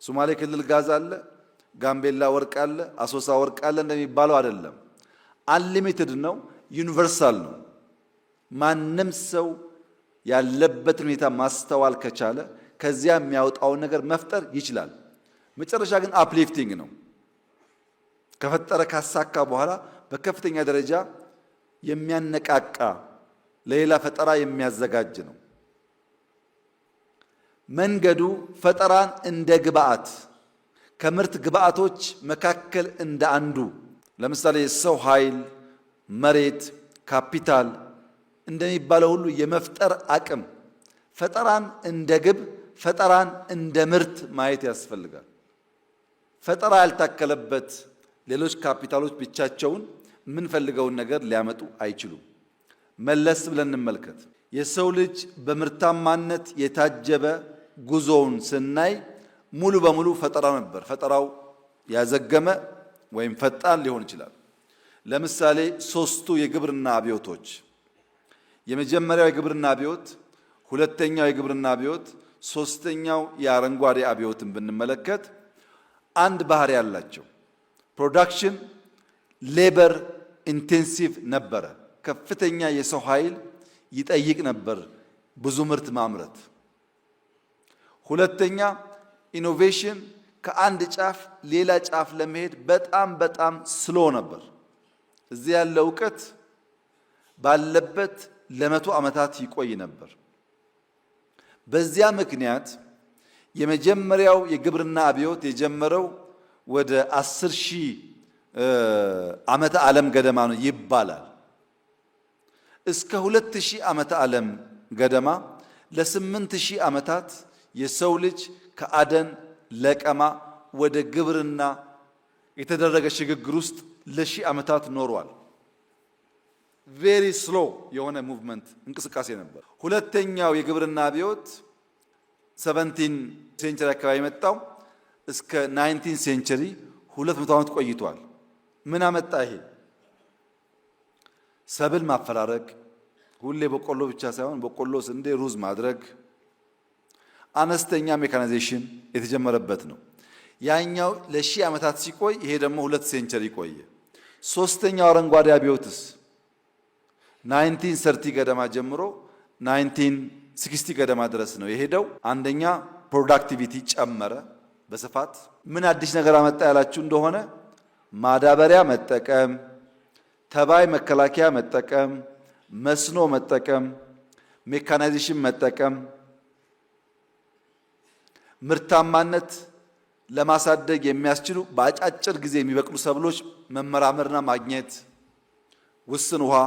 ሶማሌ ክልል ጋዝ አለ፣ ጋምቤላ ወርቅ አለ፣ አሶሳ ወርቅ አለ እንደሚባለው አይደለም። አንሊሚትድ ነው፣ ዩኒቨርሳል ነው። ማንም ሰው ያለበትን ሁኔታ ማስተዋል ከቻለ ከዚያ የሚያወጣውን ነገር መፍጠር ይችላል። መጨረሻ ግን አፕሊፍቲንግ ነው። ከፈጠረ ካሳካ በኋላ በከፍተኛ ደረጃ የሚያነቃቃ ለሌላ ፈጠራ የሚያዘጋጅ ነው። መንገዱ ፈጠራን እንደ ግብአት ከምርት ግብአቶች መካከል እንደ አንዱ ለምሳሌ የሰው ኃይል፣ መሬት፣ ካፒታል እንደሚባለው ሁሉ የመፍጠር አቅም ፈጠራን እንደ ግብ፣ ፈጠራን እንደ ምርት ማየት ያስፈልጋል። ፈጠራ ያልታከለበት ሌሎች ካፒታሎች ብቻቸውን የምንፈልገውን ነገር ሊያመጡ አይችሉም። መለስ ብለን እንመልከት። የሰው ልጅ በምርታማነት የታጀበ ጉዞውን ስናይ ሙሉ በሙሉ ፈጠራ ነበር። ፈጠራው ያዘገመ ወይም ፈጣን ሊሆን ይችላል። ለምሳሌ ሶስቱ የግብርና አብዮቶች፣ የመጀመሪያው የግብርና አብዮት፣ ሁለተኛው የግብርና አብዮት፣ ሶስተኛው የአረንጓዴ አብዮትን ብንመለከት አንድ ባህሪ ያላቸው ፕሮዳክሽን ሌበር ኢንቴንሲቭ ነበረ። ከፍተኛ የሰው ኃይል ይጠይቅ ነበር ብዙ ምርት ማምረት። ሁለተኛ ኢኖቬሽን ከአንድ ጫፍ ሌላ ጫፍ ለመሄድ በጣም ስሎ ነበር። እዚህ ያለ እውቀት ባለበት ለመቶ ዓመታት ይቆይ ነበር። በዚያ ምክንያት የመጀመሪያው የግብርና አብዮት የጀመረው ወደ 10,000 ዓመተ ዓለም ገደማ ነው ይባላል። እስከ 2000 ዓመተ ዓለም ገደማ ለ8000 ዓመታት የሰው ልጅ ከአደን ለቀማ ወደ ግብርና የተደረገ ሽግግር ውስጥ ለ1000 ዓመታት ኖሯል። ቬሪ ስሎ የሆነ ሙቭመንት እንቅስቃሴ ነበር። ሁለተኛው የግብርና አብዮት 17 ሴንቸሪ አካባቢ መጣው እስከ 19 ሴንቸሪ 200 ዓመት ቆይቷል። ምን አመጣ ይሄ? ሰብል ማፈራረቅ፣ ሁሌ በቆሎ ብቻ ሳይሆን በቆሎ፣ ስንዴ፣ ሩዝ ማድረግ፣ አነስተኛ ሜካናይዜሽን የተጀመረበት ነው። ያኛው ለ1000 ዓመታት ሲቆይ ይሄ ደግሞ 2 ሴንቸሪ ቆየ። ሶስተኛው አረንጓዴ አብዮትስ 1930 ገደማ ጀምሮ 1960 ገደማ ድረስ ነው የሄደው። አንደኛ ፕሮዳክቲቪቲ ጨመረ በስፋት። ምን አዲስ ነገር አመጣ ያላችሁ እንደሆነ ማዳበሪያ መጠቀም፣ ተባይ መከላከያ መጠቀም፣ መስኖ መጠቀም፣ ሜካናይዜሽን መጠቀም፣ ምርታማነት ለማሳደግ የሚያስችሉ በአጫጭር ጊዜ የሚበቅሉ ሰብሎች መመራመርና ማግኘት፣ ውስን ውሃ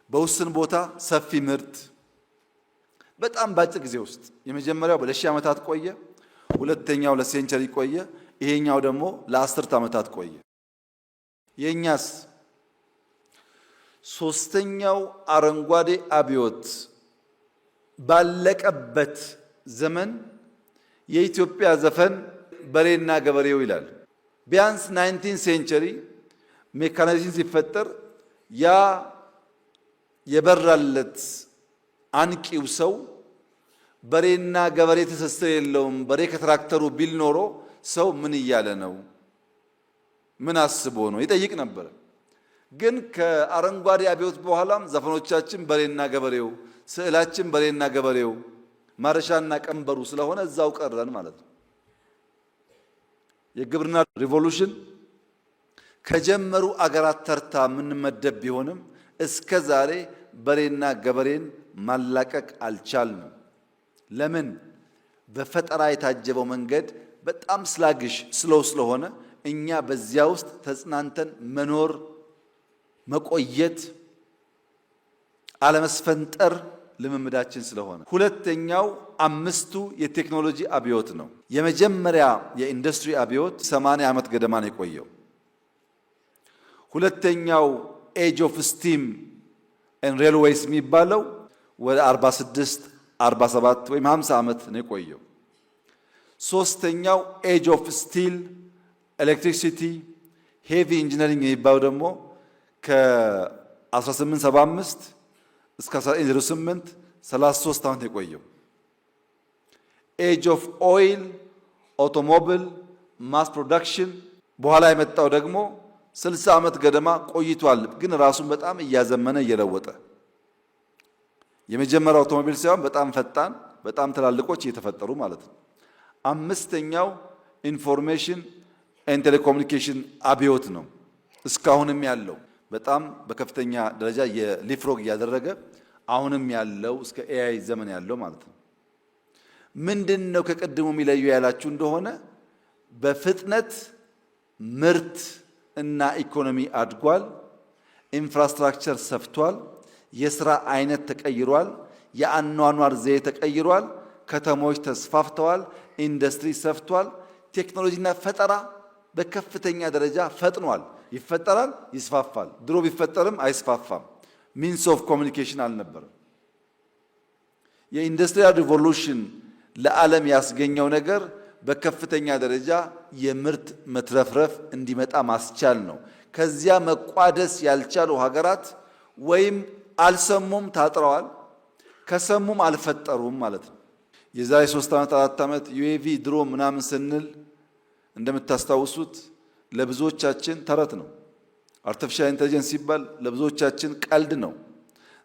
በውስን ቦታ ሰፊ ምርት በጣም በአጭር ጊዜ ውስጥ። የመጀመሪያው ለ1000 ዓመታት ቆየ፣ ሁለተኛው ለሴንቸሪ ቆየ፣ ይሄኛው ደግሞ ለ10 ዓመታት ቆየ። የኛስ ሶስተኛው አረንጓዴ አብዮት ባለቀበት ዘመን የኢትዮጵያ ዘፈን በሬና ገበሬው ይላል። ቢያንስ 19 ሴንቸሪ ሜካናይዜሽን ሲፈጠር ያ የበራለት አንቂው ሰው በሬና ገበሬ ትስስር የለውም፣ በሬ ከትራክተሩ ቢል ኖሮ ሰው ምን እያለ ነው፣ ምን አስቦ ነው ይጠይቅ ነበር። ግን ከአረንጓዴ አብዮት በኋላም ዘፈኖቻችን በሬና ገበሬው፣ ስዕላችን በሬና ገበሬው፣ ማረሻና ቀንበሩ ስለሆነ እዛው ቀረን ማለት ነው። የግብርና ሪቮሉሽን ከጀመሩ አገራት ተርታ የምንመደብ ቢሆንም እስከ ዛሬ በሬና ገበሬን ማላቀቅ አልቻልንም። ለምን? በፈጠራ የታጀበው መንገድ በጣም ስላግሽ ስለው ስለሆነ እኛ በዚያ ውስጥ ተጽናንተን መኖር፣ መቆየት፣ አለመስፈንጠር ልምምዳችን ስለሆነ። ሁለተኛው አምስቱ የቴክኖሎጂ አብዮት ነው። የመጀመሪያ የኢንዱስትሪ አብዮት 80 ዓመት ገደማ ነው የቆየው። ሁለተኛው ኤጅ ኦፍ ስቲም ኤንድ ሬልዌይስ የሚባለው ወደ 46 47 ወይም 50 ዓመት ነው የቆየው። ሶስተኛው ኤጅ ኦፍ ስቲል ኤሌክትሪሲቲ ሄቪ ኢንጂነሪንግ የሚባለው ደግሞ ከ1875 እስከ 1908 33 ዓመት የቆየው። ኤጅ ኦፍ ኦይል ኦቶሞቢል ማስ ፕሮዳክሽን በኋላ የመጣው ደግሞ 60 ዓመት ገደማ ቆይቷል። ግን ራሱን በጣም እያዘመነ እየለወጠ የመጀመሪያው አውቶሞቢል ሳይሆን በጣም ፈጣን በጣም ትላልቆች እየተፈጠሩ ማለት ነው። አምስተኛው ኢንፎርሜሽን ኤንድ ቴሌኮሙኒኬሽን አብዮት ነው። እስካሁንም ያለው በጣም በከፍተኛ ደረጃ የሊፍሮግ እያደረገ አሁንም ያለው እስከ ኤአይ ዘመን ያለው ማለት ነው። ምንድነው ከቀድሞ የሚለየው ያላችሁ እንደሆነ በፍጥነት ምርት እና ኢኮኖሚ አድጓል። ኢንፍራስትራክቸር ሰፍቷል። የሥራ አይነት ተቀይሯል። የአኗኗር ዘዬ ተቀይሯል። ከተሞች ተስፋፍተዋል። ኢንዱስትሪ ሰፍቷል። ቴክኖሎጂና ፈጠራ በከፍተኛ ደረጃ ፈጥኗል። ይፈጠራል፣ ይስፋፋል። ድሮ ቢፈጠርም አይስፋፋም። ሚንስ ኦፍ ኮሚኒኬሽን አልነበረም። የኢንዱስትሪያል ሪቮሉሽን ለዓለም ያስገኘው ነገር በከፍተኛ ደረጃ የምርት መትረፍረፍ እንዲመጣ ማስቻል ነው። ከዚያ መቋደስ ያልቻሉ ሀገራት ወይም አልሰሙም ታጥረዋል፣ ከሰሙም አልፈጠሩም ማለት ነው። የዛሬ 3 ዓመት 4 ዓመት ዩኤቪ ድሮ ምናምን ስንል እንደምታስታውሱት ለብዙዎቻችን ተረት ነው። አርቲፊሻል ኢንተለጀንስ ሲባል ለብዙዎቻችን ቀልድ ነው።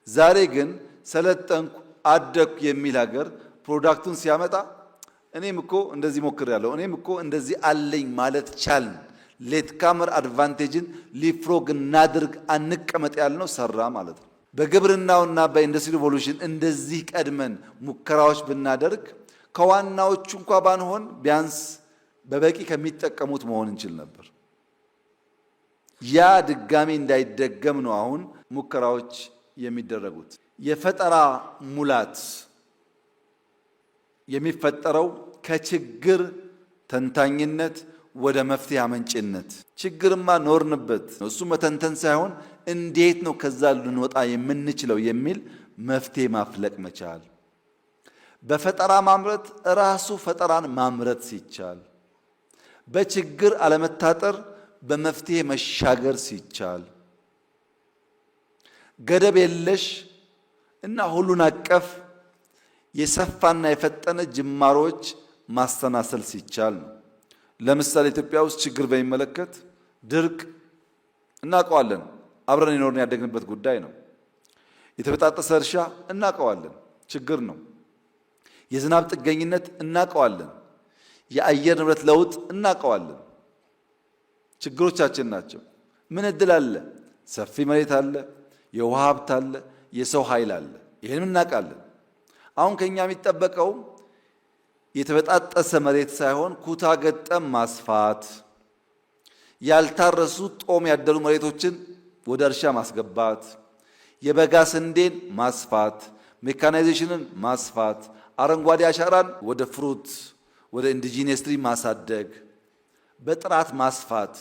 ዛሬ ግን ሰለጠንኩ አደኩ የሚል ሀገር ፕሮዳክቱን ሲያመጣ እኔም እኮ እንደዚህ ሞክሬያለሁ፣ እኔም እኮ እንደዚህ አለኝ ማለት ቻልን። ሌት ካመር አድቫንቴጅን ሊፍሮግ እናድርግ አንቀመጥ ያልነው ሰራ ማለት ነው። በግብርናውና በኢንዱስትሪ ሪቮሉሽን እንደዚህ ቀድመን ሙከራዎች ብናደርግ ከዋናዎቹ እንኳ ባንሆን ቢያንስ በበቂ ከሚጠቀሙት መሆን እንችል ነበር። ያ ድጋሚ እንዳይደገም ነው አሁን ሙከራዎች የሚደረጉት። የፈጠራ ሙላት የሚፈጠረው ከችግር ተንታኝነት ወደ መፍትሄ አመንጭነት። ችግርማ ኖርንበት፣ እሱ መተንተን ሳይሆን እንዴት ነው ከዛ ልንወጣ የምንችለው የሚል መፍትሄ ማፍለቅ መቻል። በፈጠራ ማምረት ራሱ ፈጠራን ማምረት ሲቻል፣ በችግር አለመታጠር በመፍትሄ መሻገር ሲቻል፣ ገደብ የለሽ እና ሁሉን አቀፍ የሰፋና የፈጠነ ጅማሮች ማስተናሰል ሲቻል ነው። ለምሳሌ ኢትዮጵያ ውስጥ ችግር በሚመለከት ድርቅ እናውቀዋለን፣ አብረን የኖርን ያደግንበት ጉዳይ ነው። የተበጣጠሰ እርሻ እናውቀዋለን፣ ችግር ነው። የዝናብ ጥገኝነት እናውቀዋለን። የአየር ንብረት ለውጥ እናውቀዋለን፣ ችግሮቻችን ናቸው። ምን እድል አለ? ሰፊ መሬት አለ፣ የውሃ ሀብት አለ፣ የሰው ኃይል አለ። ይህንም እናውቃለን። አሁን ከኛ የሚጠበቀው የተበጣጠሰ መሬት ሳይሆን ኩታ ገጠም ማስፋት፣ ያልታረሱ ጦም ያደሩ መሬቶችን ወደ እርሻ ማስገባት፣ የበጋ ስንዴን ማስፋት፣ ሜካናይዜሽንን ማስፋት፣ አረንጓዴ አሻራን ወደ ፍሩት ወደ ኢንዲጂነስ ትሪ ማሳደግ፣ በጥራት ማስፋት።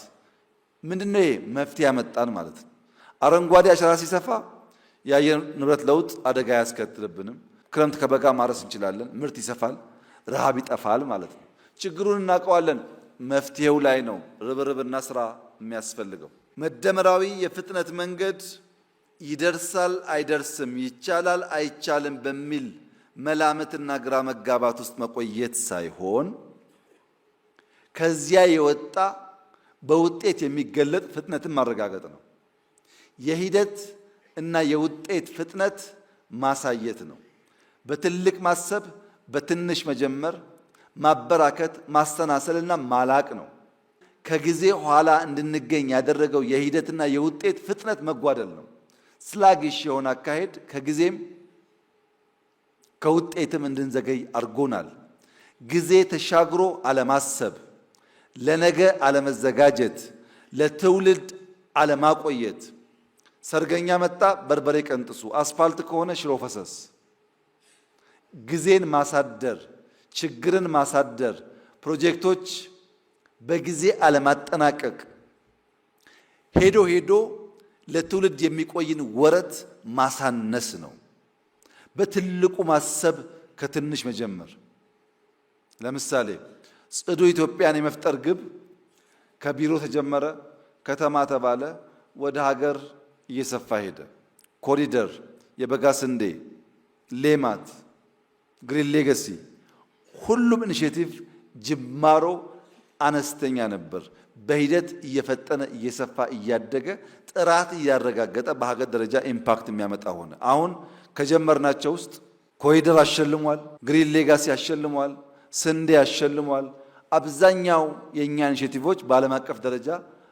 ምንድነው ይሄ? መፍትሄ ያመጣን ማለት ነው። አረንጓዴ አሻራ ሲሰፋ የአየር ንብረት ለውጥ አደጋ ያስከትልብንም። ክረምት ከበጋ ማረስ እንችላለን፣ ምርት ይሰፋል፣ ረሃብ ይጠፋል ማለት ነው። ችግሩን እናውቀዋለን። መፍትሄው ላይ ነው ርብርብና ስራ የሚያስፈልገው። መደመራዊ የፍጥነት መንገድ ይደርሳል አይደርስም፣ ይቻላል አይቻልም በሚል መላምትና ግራ መጋባት ውስጥ መቆየት ሳይሆን ከዚያ የወጣ በውጤት የሚገለጥ ፍጥነትን ማረጋገጥ ነው። የሂደት እና የውጤት ፍጥነት ማሳየት ነው። በትልቅ ማሰብ፣ በትንሽ መጀመር፣ ማበራከት፣ ማስተናሰልና ማላቅ ነው። ከጊዜ ኋላ እንድንገኝ ያደረገው የሂደትና የውጤት ፍጥነት መጓደል ነው። ስላግሽ የሆነ አካሄድ ከጊዜም ከውጤትም እንድንዘገይ አድርጎናል። ጊዜ ተሻግሮ አለማሰብ፣ ለነገ አለመዘጋጀት፣ ለትውልድ አለማቆየት። ሰርገኛ መጣ በርበሬ ቀንጥሱ፣ አስፋልት ከሆነ ሽሮ ፈሰስ። ጊዜን ማሳደር፣ ችግርን ማሳደር፣ ፕሮጀክቶች በጊዜ አለማጠናቀቅ፣ ሄዶ ሄዶ ለትውልድ የሚቆይን ወረት ማሳነስ ነው። በትልቁ ማሰብ፣ ከትንሽ መጀመር። ለምሳሌ ጽዱ ኢትዮጵያን የመፍጠር ግብ ከቢሮ ተጀመረ፣ ከተማ ተባለ፣ ወደ ሀገር እየሰፋ ሄደ። ኮሪደር፣ የበጋ ስንዴ፣ ሌማት፣ ግሪን ሌጋሲ፣ ሁሉም ኢኒሼቲቭ ጅማሮ አነስተኛ ነበር። በሂደት እየፈጠነ እየሰፋ እያደገ ጥራት እያረጋገጠ በሀገር ደረጃ ኢምፓክት የሚያመጣ ሆነ። አሁን ከጀመርናቸው ውስጥ ኮሪደር አሸልሟል፣ ግሪን ሌጋሲ አሸልሟል፣ ስንዴ አሸልሟል። አብዛኛው የእኛ ኢኒሼቲቮች በዓለም አቀፍ ደረጃ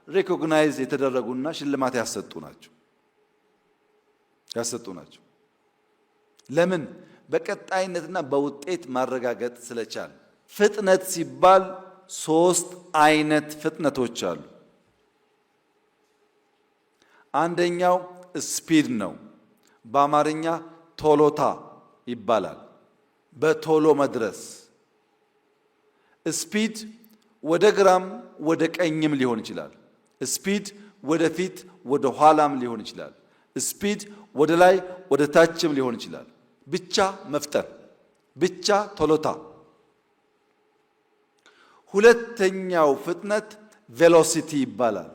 ሪኮግናይዝ የተደረጉና ሽልማት ያሰጡ ናቸው። ለምን? በቀጣይነትና በውጤት ማረጋገጥ ስለቻል። ፍጥነት ሲባል 3 አይነት ፍጥነቶች አሉ። አንደኛው ስፒድ ነው። በአማርኛ ቶሎታ ይባላል። በቶሎ መድረስ። ስፒድ ወደ ግራም ወደ ቀኝም ሊሆን ይችላል። ስፒድ ወደ ፊት ወደ ኋላም ሊሆን ይችላል። ስፒድ ወደ ላይ ወደ ታችም ሊሆን ይችላል። ብቻ መፍጠን፣ ብቻ ቶሎታ። ሁለተኛው ፍጥነት ቬሎሲቲ ይባላል።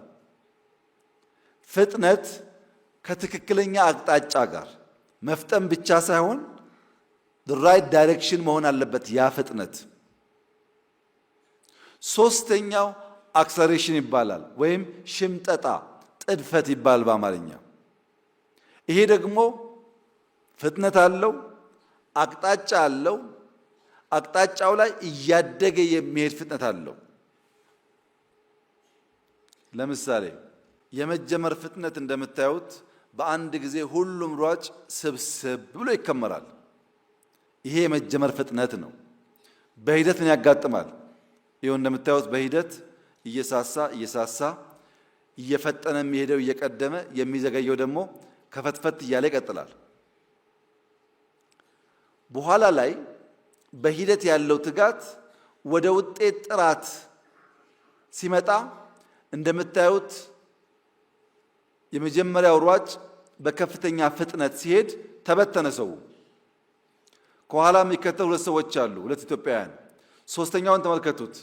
ፍጥነት ከትክክለኛ አቅጣጫ ጋር መፍጠን ብቻ ሳይሆን ራይት ዳይሬክሽን መሆን አለበት ያ ፍጥነት። ሶስተኛው አክሰሌሬሽን ይባላል፣ ወይም ሽምጠጣ፣ ጥድፈት ይባላል በአማርኛ። ይሄ ደግሞ ፍጥነት አለው፣ አቅጣጫ አለው። አቅጣጫው ላይ እያደገ የሚሄድ ፍጥነት አለው። ለምሳሌ የመጀመር ፍጥነት እንደምታዩት በአንድ ጊዜ ሁሉም ሯጭ ስብስብ ብሎ ይከመራል። ይሄ የመጀመር ፍጥነት ነው። በሂደት ምን ያጋጥማል? ይኸው እንደምታዩት በሂደት እየሳሳ እየፈጠነ የሚሄደው እየቀደመ፣ የሚዘገየው ደግሞ ከፈትፈት እያለ ይቀጥላል። በኋላ ላይ በሂደት ያለው ትጋት ወደ ውጤት ጥራት ሲመጣ እንደምታዩት የመጀመሪያው ሯጭ በከፍተኛ ፍጥነት ሲሄድ ተበተነ ሰው። ከኋላ የሚከተሉ 2 ሰዎች አሉ፣ 2 ኢትዮጵያውያን። ሶስተኛውን ተመልከቱት።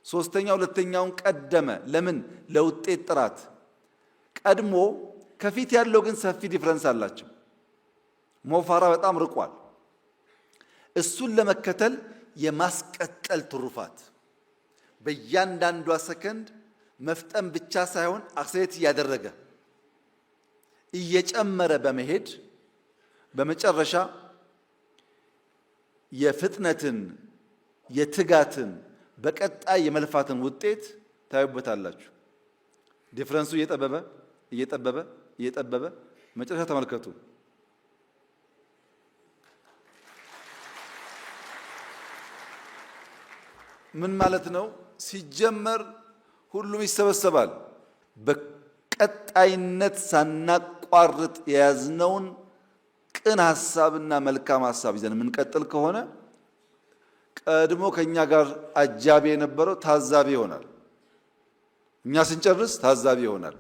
ሶስተኛው ሁለተኛውን ቀደመ። ለምን? ለውጤት ጥራት። ቀድሞ ከፊት ያለው ግን ሰፊ ዲፍረንስ አላቸው። ሞፋራ በጣም ርቋል። እሱን ለመከተል የማስቀጠል ትሩፋት፣ በእያንዳንዷ ሰከንድ መፍጠን ብቻ ሳይሆን አክሰሌሬት እያደረገ እየጨመረ በመሄድ በመጨረሻ የፍጥነትን የትጋትን በቀጣይ የመልፋትን ውጤት ታዩበታላችሁ። ዲፍረንሱ እየጠበበ መጨረሻ ተመልከቱ። ምን ማለት ነው? ሲጀመር ሁሉም ይሰበሰባል። በቀጣይነት ሳናቋርጥ የያዝነውን ቅን ሐሳብና መልካም ሐሳብ ይዘን የምንቀጥል ከሆነ ቀድሞ ከኛ ጋር አጃቢ የነበረው ታዛቢ ይሆናል። እኛ ስንጨርስ ታዛቢ ይሆናል።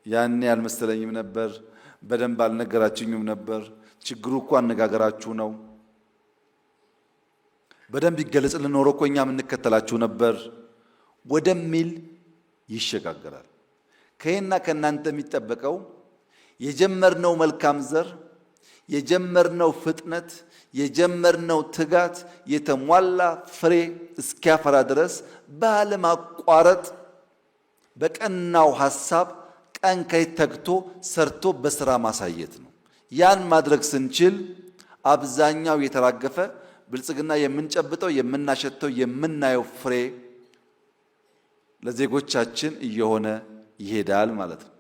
ያኔ አልመሰለኝም ነበር፣ በደንብ አልነገራችሁኝም ነበር፣ ችግሩ እኮ አነጋገራችሁ ነው፣ በደንብ ይገለጽልን ኖሮ እኮ እኛ የምንከተላችሁ ነበር ወደሚል ይሸጋገራል። ከእኔና ከእናንተ የሚጠበቀው የጀመርነው መልካም ዘር፣ የጀመርነው ፍጥነት፣ የጀመርነው ትጋት የተሟላ ፍሬ እስኪያፈራ ድረስ ባለማቋረጥ በቀናው ሐሳብ ቀን ከሌት ተግቶ ሰርቶ በስራ ማሳየት ነው። ያን ማድረግ ስንችል አብዛኛው የተራገፈ ብልጽግና የምንጨብጠው የምናሸተው የምናየው ፍሬ ለዜጎቻችን እየሆነ ይሄዳል ማለት ነው።